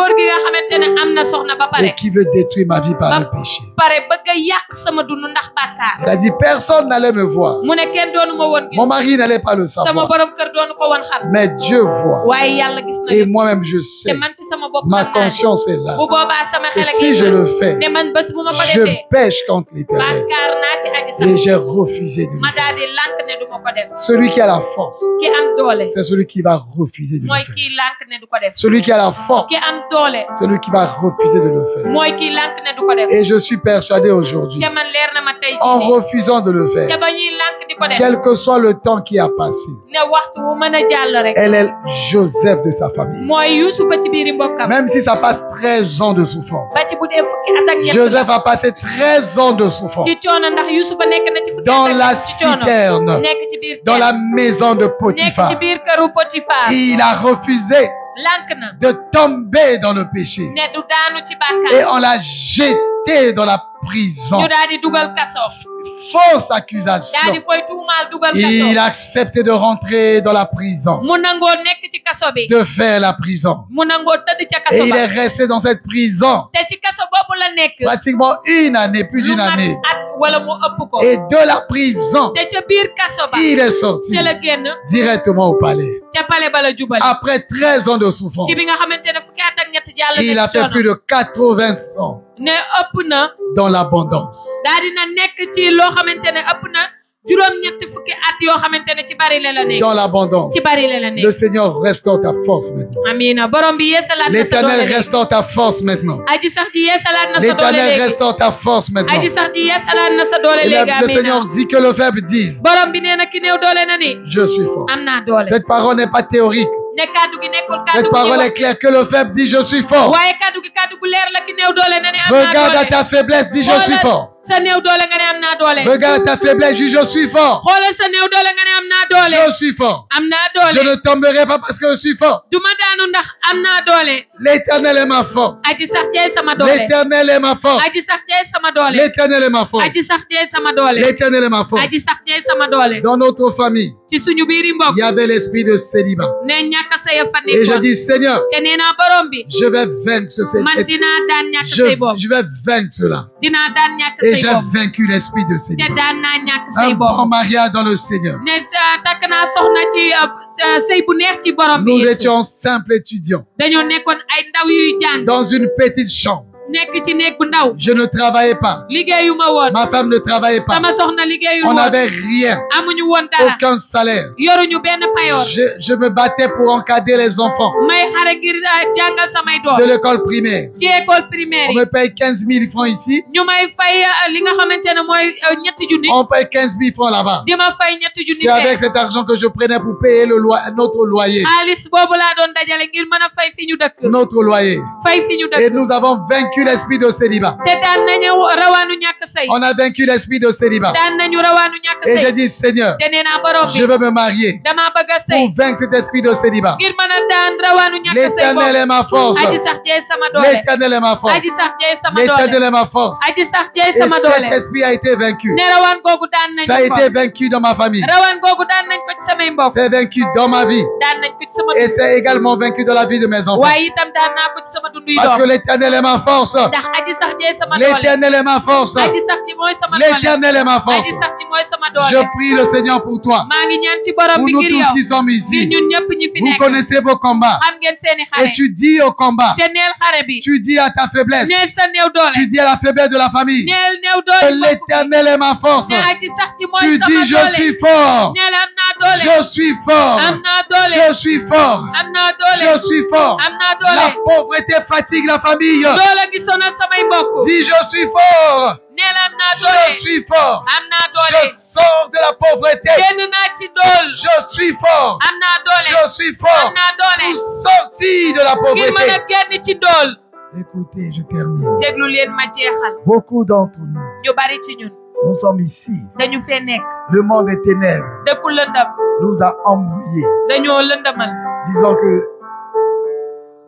góor gi nga xamante ne am na soxna ba pare et qui veut détruire ma vie par le péché. pare bëgg a yàq sama dund ndax bàkkaar. Il a dit personne n'allait me voir. mu ne kenn doonu ma woon gis. Mon mari n'allait pas le sama savoir. borom kër doonu ko woon xam. Mais Dieu voit. waaye yàlla gis na Et lépp. moi-même je te sais. man ci sama bopp Ma mën naa ne. conscience est là. bu boobaa sama Et xel ak si je le fais, ne man bés bu ma ko je defee. pêche contre l'Éternel. bàkkaar naa ci aji Et sax. j'ai refusé de le ma faire. daal di lànk ne du ma ko def. Celui qui a la force, ki am doole. c'est celui qui va refuser de mooy le faire. kii lànk ne du ko def. Celui qui a la force, ki am doole. c'est celui qui va refuser de le faire. mooy kii lànk ne du ko def. Et je suis persuadé aujourd'hui, te man leer na ma tey en jii. refusant de le te faire, ba ñuy lànk di ko def. quel que soit le temps qui a passé, ne waxtu wu mën a jàll rek. elle est Joseph de sa famille. mooy Yuusufa ci biiri mbokkam. Même si ça passe 13 ans de souffrance. ba ci bu dee fukki at ak ñett. Joseph a passé 13 ans de souffrance ci coono ndax Yuusufa nekk na ci fukki dans at ak la ñett ci coono. citerne, nekk ci biir dans la maison de nekk ci Potiphar. biir këru Potifar. Il a refusé lànk na. de tomber dans le péché ne du daanu ci et bàkkaar. on l'a jeté dans la prison. ñu daal di dugal kaso. Fausse daal accusation. di koy tuumaal dugal Il kaso. a accepté de rentrer dans la prison, mu nangoo nekk ci kaso bi. de faire la prison. mu nangoo tëdd ca Et kaso il ba. est resté dans cette prison te ci kaso boobu la nekk. pratiquement une année, plus lu d'une mat année. at wala mu ëpp ko. Et de la prison, te ca biir kaso ba. il est sorti ca la génn. directement au palais. ca pale ba la jubali. Après 13 ans de souffrance, ci bi nga xamante ne fukki at ak ñett jàll il na a ci fait coono. plus de 80 ans ne ëpp na. dans l'abondance. daal dina nekk ci loo xamante ne ëpp na juróom-ñetti fukki at yoo xamante ne ci bari la nekk. Dans l'abondance. ci bari la Le nekk. Seigneur restaure ta force maintenant. amiina borom bi yeesalaat na sa doole L'Éternel léegi. restaure ta force maintenant. aji sax ji yeesalaat na sa doole L'Éternel léegi. restaure ta force maintenant. aji sax ji yeesalaat na sa doole Et léegi le amiina. Seigneur dit que le faible dise, borom bi nee na ki néew doole na ni. je suis fort. am naa doole. Cette parole n'est pas théorique. ne kaddu gi nekkul kaddu Cette gu parole ñuy est claire que le faible dit, je suis fort. waaye kaddu gi kaddu gu leer la ki néew doole na ni am naa Regarde à doole. ta faiblesse, dis, je suis fort. sa néew doole nga ne am naa doole. Regarde à ta faiblesse, dis, je suis fort. xoolal sa néew doole nga ne am naa doole. Je suis fort. am naa Je doole. ne tomberai pas parce que je suis fort. du ma daanu ndax am naa doole. L'Éternel est ma force. aji sax jey sama doole. L'Éternel est ma force. aji sax jey sama doole. L'Éternel est ma force. aji sax jey sama doole. L'Éternel est ma force. aji sax jey sama doole. Dans notre famille, ci suñu biiri mbokk. il y avait l'esprit de célibat. ne ñàkk say fa Et je nekkoon. dis, Seigneur, te nee naa borom bi. je vais vaincre ce man célibat. dinaa daan ñàkk say bopp. Je vais vaincre cela. dinaa daan ñàkk Et say j'ai bopp. vaincu l'esprit de te célibat. daan naa ñàkk say Un bon bopp. mariage dans le Seigneur. ne takk naa soxna ci sëy bu neex ci borom bi. Nous Yeesu. étions simples étudiants dañoo nekkoon ay ndaw yuy jàng. dans une petite chambre. nekk ci néeg bu ndaw. Je ne travaillais pas. liggéeyuma woon. Ma femme ne travaillait pas. sama soxna liggéeyul On woon. n'avait rien, amuñu woon dara. aucun salaire. yoruñu benn payoor. Je me battais pour encadrer les enfants may xare ngir jàngal samay de doom. l'école primaire. ci école primaire On yi. me paye 15 000 francs ici, ñu may fay li nga xamante ne mooy ñetti junni. on paye 15 000 francs là-bas. di ma fay ñetti junni. C'est avec cet argent que je prenais pour payer notre loyer. xaalis boobu laa doon dajale ngir mën a fay fi ñu dëkk. Notre loyer. fay fi ñu Et dëkk. nous avons vaincu l'esprit de célibat. te daan nañu rawaanu ñàkk sëy. On a vaincu l'esprit de célibat. daan nañu rawaanu ñàkk Et j'ai sëy. dit, Seigneur, te nee naa borom je bi. veux me marier damaa bëgg a pour sëy. vaincre cet esprit de célibat. ngir mën a daan rawaanu ñàkk sëy L'Éternel est boobu. ma force. aji sax jey sama doole. L'Éternel est ma force. aji sax jey sama L'Éternel doole. est ma force. aji sax jey Et sama cet doole. esprit a été vaincu. ne rawaan googu daan Ça a nañu ko. été vaincu dans ma famille. rawaan googu daan nañ ko ci samay mbokk. C'est vaincu dans ma vie. daan nañ ko ci sama Et dund. c'est également vaincu dans la vie de mes enfants. waaye itam daan naa ko ci sama dund yi Parce que doom. l'Éternel est ma force. ndax aji sax jey sama doole. L'Éternel est ma force. aji sax ji mooy sama doole. L'Éternel est ma force. aji sax ji mooy sama Je doole. prie le Seigneur pour toi. maa ngi ñaan ci borom Pour bi nous ngir tous yow. qui sommes ngir ici. ñun ñëpp ñi fi Vous nekk. connaissez vos combats. xam ngeen seeni Et xare. tu dis au combat. te neel xare bi. Tu dis à ta faiblesse. neel sa néew doole. Tu dis à la faiblesse de la famille. neel néew Que doole. l'Éternel est ma force. ne aji sax ji mooy Tu sama dis, je doole. suis fort. neel am naa doole. Je suis fort. am naa doole. Je suis fort. am naa doole. Je suis fort. am naa La doole. pauvreté fatigue la famille. doole gi sonal samay mbokk. Dis, je suis fort. neel am naa Je doole. suis fort. am naa Je doole. sors de la pauvreté. génn naa ci dool. Je suis fort. am naa doole. Je suis fort. am naa doole. Pour sortir de la ngir mën a pauvreté. génn ci dool. Écoutez, je termine. déglu leen ma jeexal. Beaucoup d'entre nous, ñu bari ci ñun. nous sommes ici. dañu fee nekk. Le monde des ténèbres dëkku lëndam. nous a embrouillés. dañoo lëndamal. Disons que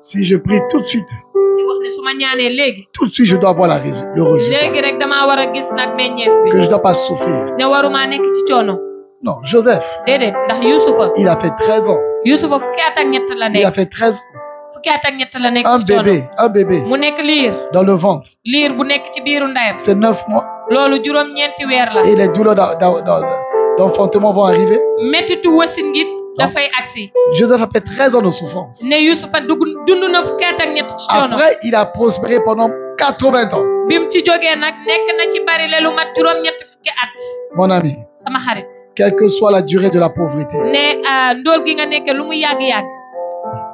si je prie tout de suite, di wax ne su ma ñaanee léegi. tout de suite je dois avoir le résultat. léegi rek damaa war a gis nag meññeef bi. Que je ne dois pas souffrir. ne waruma nekk ci coono. Non, Joseph, déedéet ndax Yuusufa. il a fait 13 ans. Yuusufa fukki at ak ñett la Il a nekk. fait 13 ans. fukki at ak ñett la nekk Un ci coono bébé mu nekk liir dans le ventre. bu nekk ci biiru ndeyam C'est 9 mois. loolu juróom-ñeenti weer la Et les douleurs d'enfantement vont arriver. mettitu wasin gi dafay agsi Joseph a fait 13 ans de souffrance. ne Yusufa dund na fukki at ak ñett ci coono Après, il a prospéré pendant 80 ans. bim ci jógee nag nekk na ci bari le lu mat juróom-ñetti fukki at Mon ami, sama xarit quelle que soit la durée de la pauvreté ne ndóol gi nga nekkee lu mu yàgg-yàgg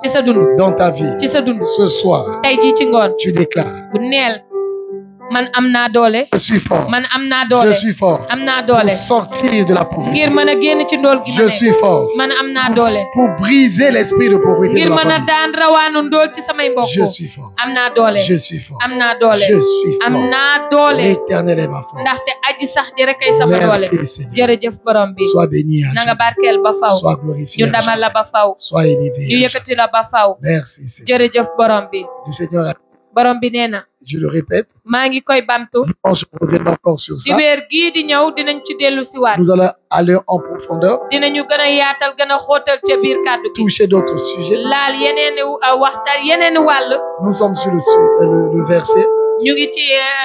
ci sa dund dans ta vie, ci sa dund ce soir, tey jii ci ngoon tu déclares, bu neel man am naa doole je suis fort. man am naa doole Je suis fort. am naa Pour doole sortir de la pauvreté. ngir mën a génn ci ndóol gi ma Je nekk suis fort. man am naa doole Pour briser l'esprit de pauvreté de ngir la mën a famille. daan rawaanu ndóol ci samay mbokk Je suis fort. am naa doole Je suis fort. am naa doole Je suis am fort. naa doole L'Éternel est ma force. ndaxte aji sax ji rek ay sama doole Merci Seigneur. jërëjëf borom bi Sois béni à na nga jamais. barkeel ba faw Sois glorifié. ñu à damal la jamais. ba faw Sois élevé. ñu à yëkkati la ba faw jamais. Merci Seigneur. jërëjëf borom bi Le Seigneur a, borom bi nee na je le répète, maa ngi koy bamtu dimanche, on reviendra encore sur ça. dibeer gii di ñëw dinañ ci dellu si waat Nous allons aller en profondeur, dinañu gën a yaatal gën a xóotal ca biir kàddu gi toucher d'autres sujets. laal yeneeni waxtaan yeneeni wàll Nous sommes sur le verset ñu ngi ci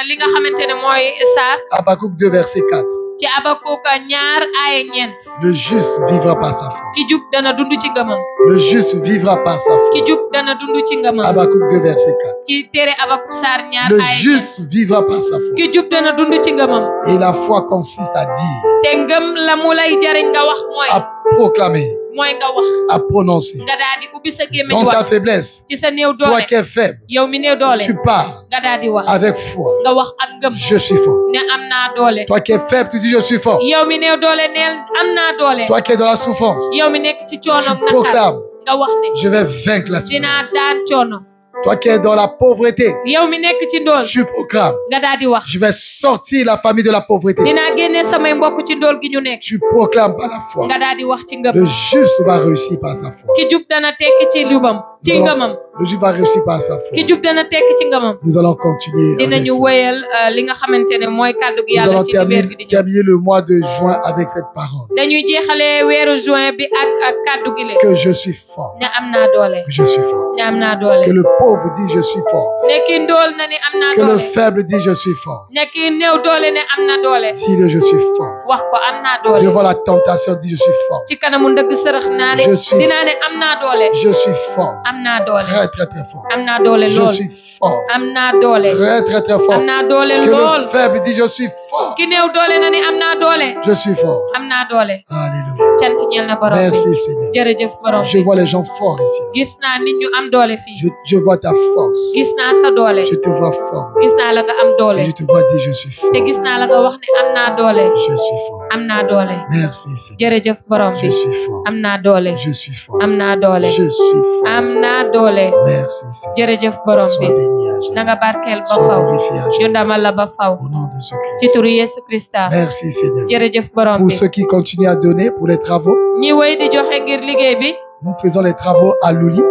li nga xamante ne mooy saar Habakkuk 2, verset 4. ci Abakuuk ñaar aaye ñeent Le juste vivra par sa foi. ki jub dana dund ci ngëmam Le juste vivra par sa foi. ki jub dana dund ci ngëmam Habakkuk 2, verset 4. ci téere Abakuuk saar ñaar Le aaye ñeent juste vivra par sa foi. ki jub dana dund ci ngëmam Et la foi consiste à dire, te ngëm la mu lay jariñ nga wax à proclamer, mooy nga wax à prononcer. nga daal di ubbi sa gémmiñ Dans ta wax faiblesse, ci sa néew toi doole qui es faible, yow mi néew doole tu pars nga daal di wax avec foi. nga wax ak ngëm Je suis fort. ne am naa doole Toi qui es faible, tu dis je suis fort. yow mi néew doole neel am naa doole Toi qui es dans la souffrance, yow mi nekk ci coono ak tu naqar proclames, nga wax ne je vais vaincre la dinaa souffrance. daan coono Toi qui es dans la pauvreté, yow mi nekk ci ndóol tu proclames, nga daal di wax je vais sortir la famille de la pauvreté. dinaa génne samay mbokk ci ndóol gi ñu nekk Tu proclames par la foi. nga daal di wax ci ngëm Le juste va réussir par sa foi. ki jub dana tekki ci lubam ci ngëmam Le juste va réussir par sa foi. ki jub dana tekki ci ngëmam Nous allons continuer. avec dinañu ça. wéyal li nga xamante ne mooy kàddu gi Nous yàlla allons ci dibeer gi di ñëw terminer le mois de juin avec cette parole. dañuy jeexalee weeru juin bi ak kàddu gi le Que je suis fort. ne am naa doole Que je suis fort. ne am naa doole Que le pauvre dit je suis fort. ne ki ndóol na ni am naa Que le doole faible dit je suis fort. ne ki néew doole ne am na doole Dis-le je suis fort. wax ko am naa doole Devant la tentation, dis je suis fort. ci kanamu ndëgg sërëx naa ne Je suis- dinaa ne am naa doole Je suis fort. am naa doole Très très très fort. am naa doole Je lool suis fort. am naa doole Très très très fort. am naa doole Que lool le faible dit je suis fort. ki néew doole na ni am naa doole Je suis fort. am naa doole Alléluia. cant ñeel na borom bi Merci Seigneur. jërëjëf borom Je bi vois les gens forts ici. gis naa nit ñu am doole fii Je vois ta force. gis naa sa doole Je te vois fort. gis naa la nga am Et doole je te vois dire je suis fort. te gis naa la nga wax ne am naa doole Je suis fort. am naa doole Merci Seigneur. jërëjëf borom Je bi suis fort. am naa doole Je suis fort. am naa doole Je suis fort. am naa doole Merci Seigneur. jërëjëf borom bi Sois béni à na jamais. nga barkeel ba Sois faw glorifié à ñu jamais. ndamal la ba faw Au nom de ce ci Christ. turu Yesu Krista Merci Seigneur. jërëjëf borom Pour bi ceux qui continuent à donner pour les travaux, ñi wéy di joxe ngir liggéey bi nous faisons les travaux à Louli.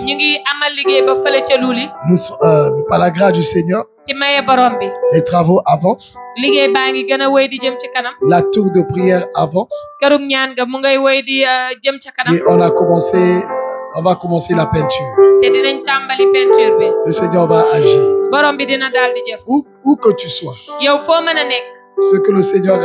ñu ngi amal liggéey ba fële ca Luli Par la grâce du Seigneur, ci maye borom bi les travaux avancent. liggéey baa ngi gën a wéy di jëm ci kanam La tour de prière avance. kërug ñaan ga mu ngay wéy di jëm ca kanam Et on va commencer la peinture. te dinañ tàmbali peinture bi Le Seigneur va agir. borom bi dina daal di jëf Où que tu sois. yow foo mën a nekk Ce que le Seigneur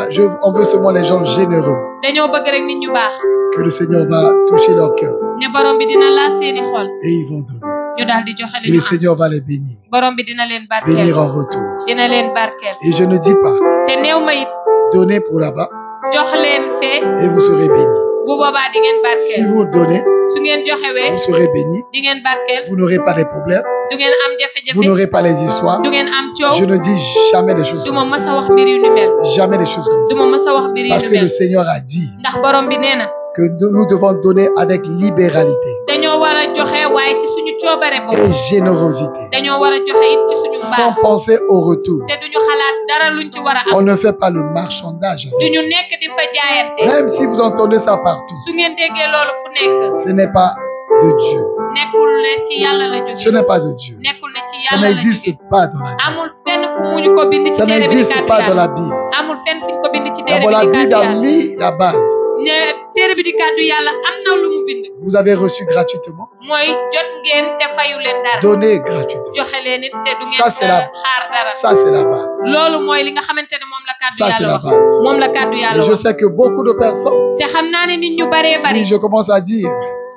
on veut seulement les gens généreux. dañoo bëgg rek nit ñu baax Que le Seigneur va toucher leur cœur. ne borom bi dina laal seeni xol Et ils vont donner. ñu daal di joxe Et li le ñu am Seigneur va les bénir. borom bi dina leen barkeel Bénir en retour. dina leen barkeel Et je ne dis pas, te néew ma it donnez pour là-bas jox leen fee et vous serez bénis. bu boobaa di ngeen Si barkeel vous donnez, su ngeen joxewee vous serez bénis. di ngeen barkeel Vous n'aurez pas de problèmes. du ngeen am Vous jafe-jafe n'aurez pas les histoires. du ngeen am coow Je ne dis jamais des choses du comme ma ça. mës a wax mbir yu ni mel Jamais des choses comme du ça. ma mës a wax mbir yu Parce ni que le mel Seigneur a dit ndax borom bi nee na que nous devons donner avec libéralité dañoo war a joxe waaye ci suñu coobare bopp et générosité, dañoo war a joxe it ci suñu sans mbaax penser au retour. te duñu xalaat dara luñ ci war a am On ne fait pas le marchandage. duñu nekk di fa jaayante Même si vous entendez ça partout, su ngeen déggee loolu fu nekk ce n'est pas de Dieu. nekkul ne ci yàlla la Ce jóge n'est pas de Dieu. nekkul ne ci Ça yàlla la n'existe jóge pas dans la Bible. amul fenn fu mu ñu ko bind ci Ça téere bi di n'existe kàddu pas dans yàlla la Bible. amul fenn fu ñu ko bind ci téere D'abord, bi la di Bible kàddu a yàlla mis la base. ne téere téere bi di kàddu yàlla am na lu mu bind. Vous avez reçu gratuitement. mooy jot ngeen te fayu leen dara. Donnez gratuitement. joxe leen it te du Ça, c'est ngeen xaar dara. Ça c'est la base. loolu mooy li nga xamante ne moom la kàddu Ça, c'est yàlla la wax. base. moom la kàddu yàlla Et je wax. sais que beaucoup de personnes, te xam naa ne nit ñu baree bari. si je commence à dire,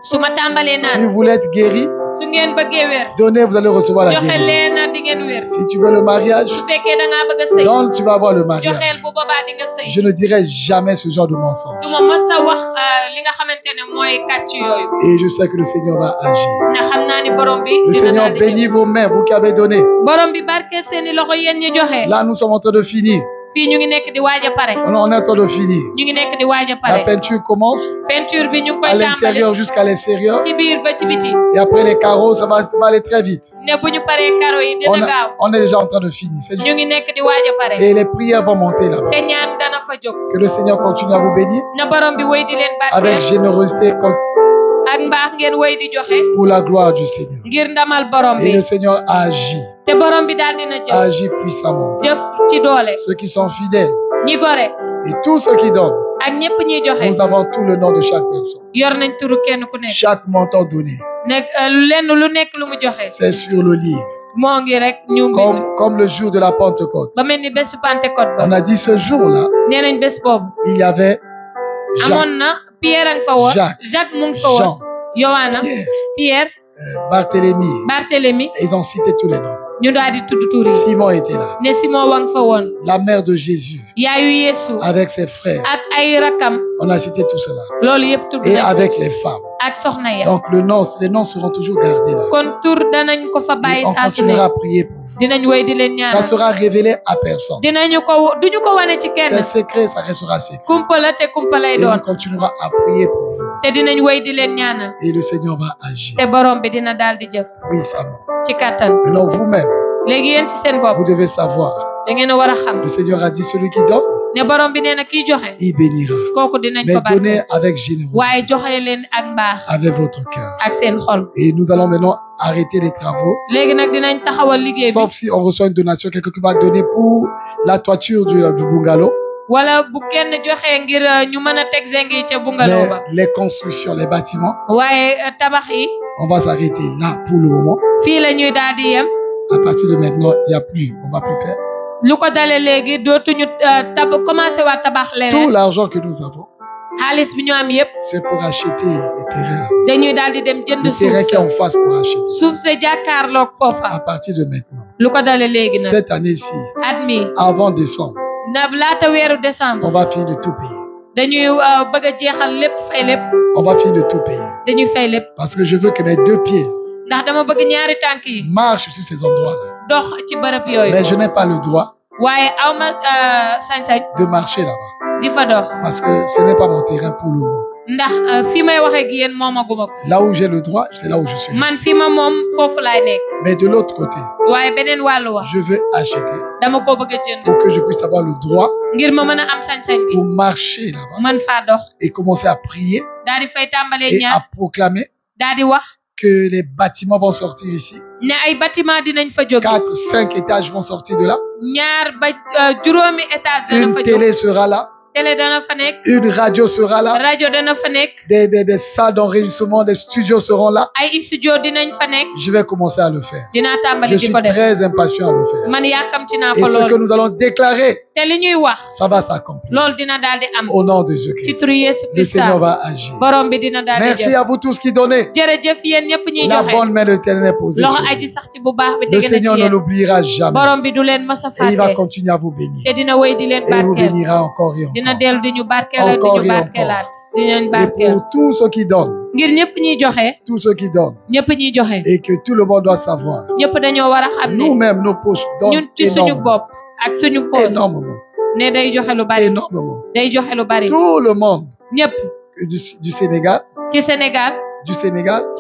su ma tàmbalee si naan. vous voulez être guéri, su ngeen bëggee wér. donnez, vous allez recevoir la joxe guérison. leen di ngeen wér. Si tu veux le mariage, su fekkee da ngaa bëgg a sëy. donc tu vas avoir le mariage. joxeel bu boobaa di nga sëy. Je ne dirai jamais ce genre de mensonge. du ma mës a wax li nga xamante ne mooy kàcc yooyu. Et je sais que le Seigneur va agir. ndax xam naa ni borom bi. Le dina Seigneur daal di bénit vos mains, vous qui avez donné. borom bi barke seeni loxo yéen ñi joxe. Là, nous sommes en train de finir. fii ñu ngi nekk di waaj a pare. On est en train de finir. ñu ngi nekk di waaj a La pare. peinture commence peinture bi ñu ngi à koy l'intérieur tàmbali. jusqu'à l'extérieur. ci biir ba ci biti. Et après les carreaux, ça va aller très vite. ne bu ñu paree karo yi dina gaaw. On est déjà en train de finir. C'est ñu juste. ngi nekk di waaj a pare. Et les prières vont monter là-bas. te ñaan dana fa jóg. Que le Seigneur continue à vous bénir na borom bi wéy di leen avec barkeel. générosité ak mbaax ngeen wéy di joxe. pour la gloire du Seigneur. ngir ndamal borom Et bi. le Seigneur agit, te borom bi daal dina jëf. agit puissamment. jëf ci doole. Ceux qui sont fidèles ñi gore. et tous ceux qui donnent, ak ñëpp ñiy joxe. nous avons tout le nom de chaque personne. yor nañ turu kenn ku nekk. Chaque montant donné, nekk lenn lu nekk lu mu joxe. c'est sur le livre. moo ngi rek ñu bind. Comme le jour de la Pentecôte. ba mel ni bésu Pentecôte ba. On a dit ce jour-là, nee nañ bés boobu. il y avait Jacques, amoon na Pierre a nga fa woon. Jacques, mu ngi fa woon. Jean, Yowaana. Pierre. Barthélemy. Barthélemy. Ils ont cité tous les noms. ñu daal di tudd tur yi. Simon était là. ne Simon wa nga fa woon. La mère de Jésus, yaayu Yeesu. avec ses frères. ak ay rakam. On a cité tout cela. loolu yëpp tudd Et nañ ko. avec les femmes. ak soxna ya. Donc les noms seront toujours gardés là. kon tur danañ ko fa bàyyi Et on saa su ne. continuera à prier pour vous. dinañ wéy di leen Ça ñaanal. sera révélé à personne. duñu ko wane ci kenn. C'est secret, ça restera secret. kumpa la te kumpa lay Et doon. on continuera à prier pour vous. te dinañ wéy di leen ñaanal. Et le Seigneur va agir te borom bi dina daal di jëf. puissamment. ci kàttan. Maintenant, vous-même, léegi yéen ci seen bopp. vous devez savoir. da ngeen a war a xam. Le Seigneur a dit celui qui donne, ne borom bi nee na kiy joxe. il bénira. kooku dinañ Mais ko donnez barke. avec générosité, waaye joxe leen ak mbaax. avec votre cœur. ak seen xol. Et nous allons maintenant arrêter les travaux. léegi nag dinañ taxawal liggéey bi. Sauf si on reçoit une donation, quelqu'un qui va donner pour la toiture du bungalow. wala bu kenn joxe ngir ñu mën a teg zinc yi ca bungalow Mais ba. les constructions, les bâtiments, waaye tabax yi. on va s'arrêter là pour le moment. fii la ñuy daal di yem. À partir de maintenant, il n'y a plus, on va plus faire. lu ko dalee léegi dootuñu commencé waat tabax Tout leneen. l'argent que nous avons, xaalis bi ñu am yépp. c'est pour acheter les terrains. dañuy daal di dem jënd Le suuf terrain qui est sa. en face pour acheter. suuf sa jàkkaarloog À foofa. partir de maintenant, lu ko dalee léegi nag. cette année-ci, at mi avant décembre, na laata weeru décembre. on va finir de tout payer. dañuy bëgg a jeexal lépp fay lépp. On va finir de tout payer. dañuy fay lépp. Parce que je veux que mes deux pieds ndax dama bëgg ñaari tànk yi. marchent sur ces endroits-là. dox ci bërëb yooyu. Mais je n'ai pas le droit waaye awma sañ-sañ. de marcher là-bas. di fa dox. Parce que ce n'est pas mon terrain pour le moment. ndax fi may waxee ak yéen moomaguma ko. Là où j'ai le droit, c'est là où je suis. man resté. fi ma moom foofu laay nekk. Mais de l'autre côté, waaye beneen wàllu wax. je veux acheter dama ko bëgg a jënd. pour que je puisse avoir le droit ngir ma mën a am sañ-sañ bi. pour marcher là-bas man faa dox. et commencer à prier daal di fay tàmbalee et ñaan. à proclamer daal di wax. que les bâtiments vont sortir ici. ne ay bâtiment dinañ fa jóge. 4, 5 étages vont sortir de là. ñaar ba juróomi étage dana Une fa jóg. télé sera là. télé dana fa nekk. Une radio sera là. rajo dana fa nekk. Des salles d'enregistrement, des studios seront là. ay studio dinañ fa nekk. Je vais commencer à le faire. dinaa Je tàmbali di suis ko def. très impatient à le faire. man yàkkamti naa Et ko ce que lool. nous allons déclarer, te li ñuy wax. ça va s'accomplir. loolu dina daal di am. Au nom de ci Jésus-Christ. turu Yesu Le Seigneur Christa. va agir. borom bi dina daal di Merci jëf. à vous tous qui donnez. jërëjëf yéen ñëpp ñuy La joxe. bonne main de l'Éternel est posée sur loxo vous. aji sax ci bu baax bi Le dégg na Seigneur ci ne yéen. l'oubliera jamais. borom bi du leen mës a Et il va fàtte. continuer à vous bénir. te dina wéy di leen Et il vous barkeel. bénira encore et dina encore. dellu di ñu barkeelaat di Encore ñu et barkeelaat. dinañ Et barkeel. pour tous ceux qui donnent, ngir ñëpp ñuy joxe. tous ceux qui donnent, ñëpp ñuy joxe. et que tout le monde doit savoir, ñëpp dañoo war a xam ne. nous-mêmes, nos poches donnent ñun ci suñu énormément. bopp ak suñu poos. Énormément. ne day joxe lu bari. Énormément. day joxe lu bari. Tout le monde ñëpp du Sénégal, ci Sénégal. et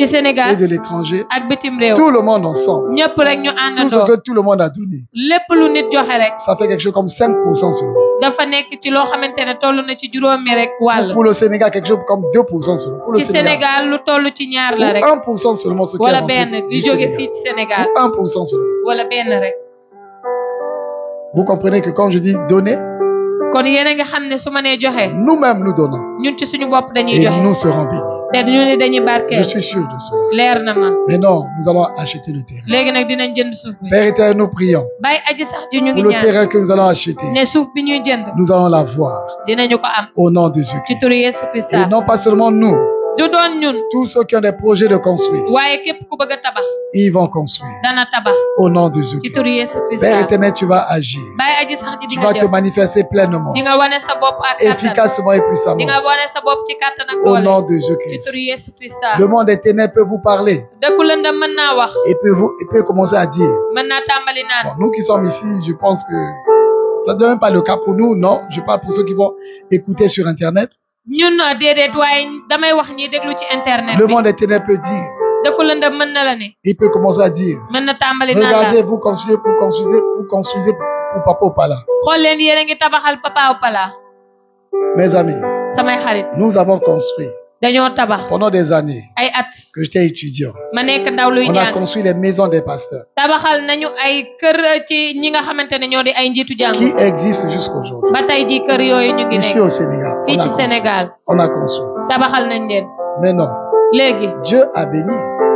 ci Sénégal. de l'étranger, ak bitim réew. tout le monde ensemble. ñëpp rek ñu Tout ce àndandoo. que tout le monde a donné, lépp lu nit joxe rek. ça fait quelque chose comme 5% seulement. dafa nekk ci loo xamante ne toll na ci juróomi rek wàll. Pour le Sénégal, quelque chose comme 2% seulement. Pour le ci Sénégal lu toll ci ñaar la rek. 1% seulement ce qui est wala rentré benn du li jóge Sénégal. fii ci Sénégal. 1% seulement. wala benn rek. Vous comprenez que quand je dis donner, kon yéen a nga xam ne su ma nee joxe. Nous-mêmes nous donnons. ñun ci suñu bopp dañuy Et joxe. nous serons bénis. te ñu ne dañuy barkeel. Je suis sûr de cela. leer na ma. Mais non, nous allons acheter le terrain. léegi nag dinañ jënd suuf bi. Père éternel, nous prions. Baye aji sax ji ñu ngi Pour le ñaan. terrain que nous allons acheter, ne suuf bi ñuy jënd. nous allons l'avoir. dinañu ko am. Au nom de ci Jésus-Christ. turu Yesu Krista. Et non pas seulement nous. du doon ñun. Tous ceux qui ont des projets de construire, waaye képp ku bëgg a tabax. ils vont construire. dana tabax. Au nom de ci turu Jésus-Christ. Yesu Père Krista. éternel, tu vas agir. Baye aji sax ji di Tu nga vas te jël. manifester pleinement, di nga wane sa bopp ak kattan. efficacement et puissamment. di nga wane sa bopp ci kattan ak Au doole. nom de ci Jésus-Christ. turu Yesu Krista. Le monde des ténèbres peut vous parler dëkku lëndëm mën naa wax. et peut commencer à dire. mën naa tàmbali naan. Bon, nous qui sommes ici, je pense que ça ne devient même pas le cas pour nous, non. Je parle pour ceux qui vont écouter sur Internet. ñun déedéet waaye damay wax ñi déglu ci internet Le bi. monde des ténèbres peut dire. dëkku lëndëm mën na la ne. Il peut commencer à dire. mën na tàmbali naan la. Regardez, vous construisez pour papa ou pas là. xool leen yéen a ngi tabaxal papa ou pala. Mes amis, samay xarit. nous avons construit dañoo tabax. pendant des années ay at. que j'étais étudiant. ma nekk ndaw luy On a jàng. construit les maisons des pasteurs tabaxal nañu ay kër ci ñi nga xamante ne ñoo di ay njiitu qui jàng. existent jusqu'aujourd'hui. ba tey ji kër yooyu ñu ngi Ici nekk. au Sénégal, fii on a ci construit. Sénégal. On a construit. tabaxal nañ leen. Mais non, léegi. Dieu a béni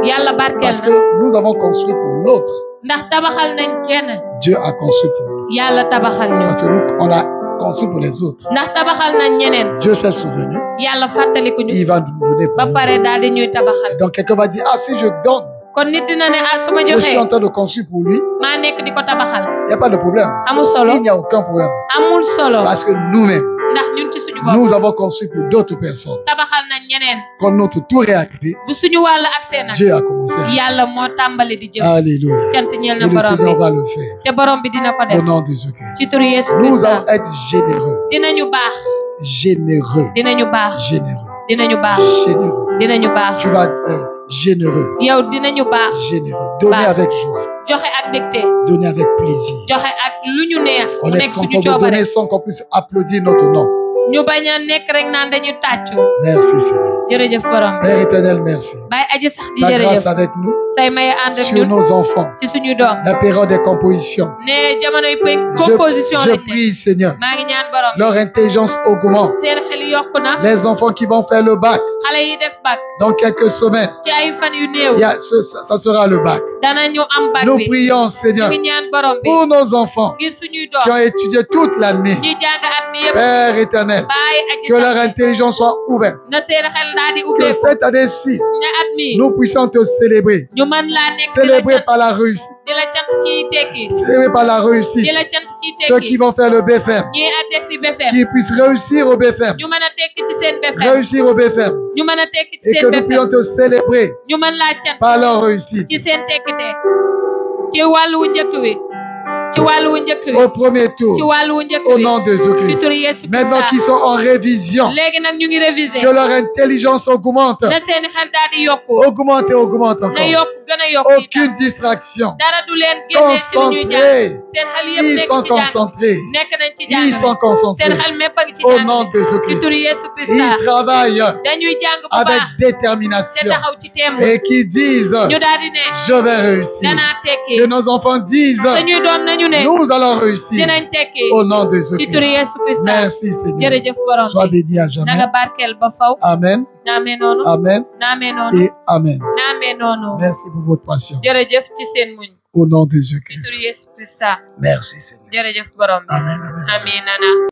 yàlla barkeel parce na. que nous avons construit pour l'autre. ndax tabaxal nañ kenn. Dieu a construit pour nous. yàlla tabaxal ñu. Parce que nous, on a construit pour les autres. ndax tabaxal nañ ñeneen. Dieu s'est souvenu. yàlla fàttaliku ñu. Il va nous donner pour ba nous. pare daal di ñuy tabaxal. Donc quelqu'un va dire, ah si je donne, kon nit dina ne ah su ma je suis en joxee. train de construire pour lui, maa nekk di ko tabaxal. il n'y a pas de problème. amul solo. Il n'y a aucun problème. amul solo. Parce que nous-mêmes, ndax ñun ci suñu bopp. nous avons construit pour d'autres personnes. tabaxal nañ ñeneen. Quand notre tour est arrivé, bu suñu wàll agsee nag. Dieu a commencé à yàlla moo tàmbali di jëf. Alléluia. cant ñeel na Et le borom Seigneur bi. va le faire. te borom bi dina ko Au def. nom de Jésus-Christ. ci turu Yesu Nous Krista. allons être généreux. dinañu baax. Généreux. dinañu baax. Généreux. dinañu baax. Généreux. dinañu baax. Tu vas être généreux. yow dinañu baax. Généreux. Donner Baax. avec joie. joxe ak mbégte. Donner avec plaisir. joxe ak lu ñu neex. On mu est nekk suñu content de coobare. donner sans qu'on puisse applaudir notre nom. ñu bañ a nekk rek naan dañuy tàccu. Merci Seigneur. jërëjëf borom bi. Père éternel, merci. Baye aji sax di Ta grâce jërëjëf. avec nous, say maye ànd ak sur ñun. nos enfants, ci suñu doom. la période des compositions. ne jamonoy pëy Je, composition je lañ ne. prie, Seigneur, maa ngi ñaan borom. leur intelligence augmente. seen xel yokku na. Les enfants qui vont faire le bac, xale yi def bac. dans quelques semaines, ci ay fan yu néew. ça sera le bac. danañu am bac Nous bi. prions, ñu Seigneur, ngi ñaan borom bi. pour nos enfants ngir suñuy qui doom. ont étudié toute l'année. ñi jàng at mi yëpp. Père éternel, Baye aji que leur sax intelligence soit ouverte. na seen xel daal di Que ubbeeku. cette année-ci, ne at mi. nous puissions te célébrer. ñu mën laa nekk di la Célébrer cant. par la réussite. di la cant ciy tekki. Célébrer par la réussite. di la cant ciy Ceux qui tekki. vont faire le BFM, ñii at def fi BFEM. qui puissent réussir au BFM. ñu mën a tekki ci seen BFEM. Réussir au BFM. ñu mën a tekki ci Et que seen nous puissions BFEM. te célébrer ñu mën laa cant. par leur réussite. ci seen tekkite. ci wàllu wu njëkk wi. ci wàllu wu njëkk wi. Au premier tour, ci wàllu wu njëkk au wi. nom de ci Jésus-Christ. turu Yesu Maintenant Krista. qu'ils sont en révision, léegi nag ñu ngi réviser. que leur intelligence augmente. na seen xel daal di yokku. Augmente et augmente na encore. yokku gën a yokku itam. Aucune distraction. dara du leen génnee ci lu ñuy jàng. Concentrés. seen xel yëpp Ils nekk sont ci jàng. concentrés. nekk nañ ci jàng. Ils sont concentrés. seen xel mépp a ngi ci Au jàng. nom de ci Jésus-Christ. turu Yesu Krista. Ils travaillent dañuy jàng bu avec baax. te détermination taxaw ci teem. et qui disent, ñu daal di ne. je vais réussir. danaa tekki. Que nos enfants disent, dañuy doom nañu ne. nous allons réussir. dinañ tekki. Au nom de ci turu Jésus-Christ. Yesu Krista. Merci Seigneur. jërëjëf borom Sois bi. béni à na nga jamais. barkeel ba faw. Amen. naamee noonu. Amen. naamee noonu. Et Amen. naamee noonu. Merci pour votre patience. jërëjëf ci seen muñ. Au nom de ci Jésus-Christ. turu Yesu Krista. Merci Seigneur. jërëjëf borom bi. Amen. Amen. amiin nana.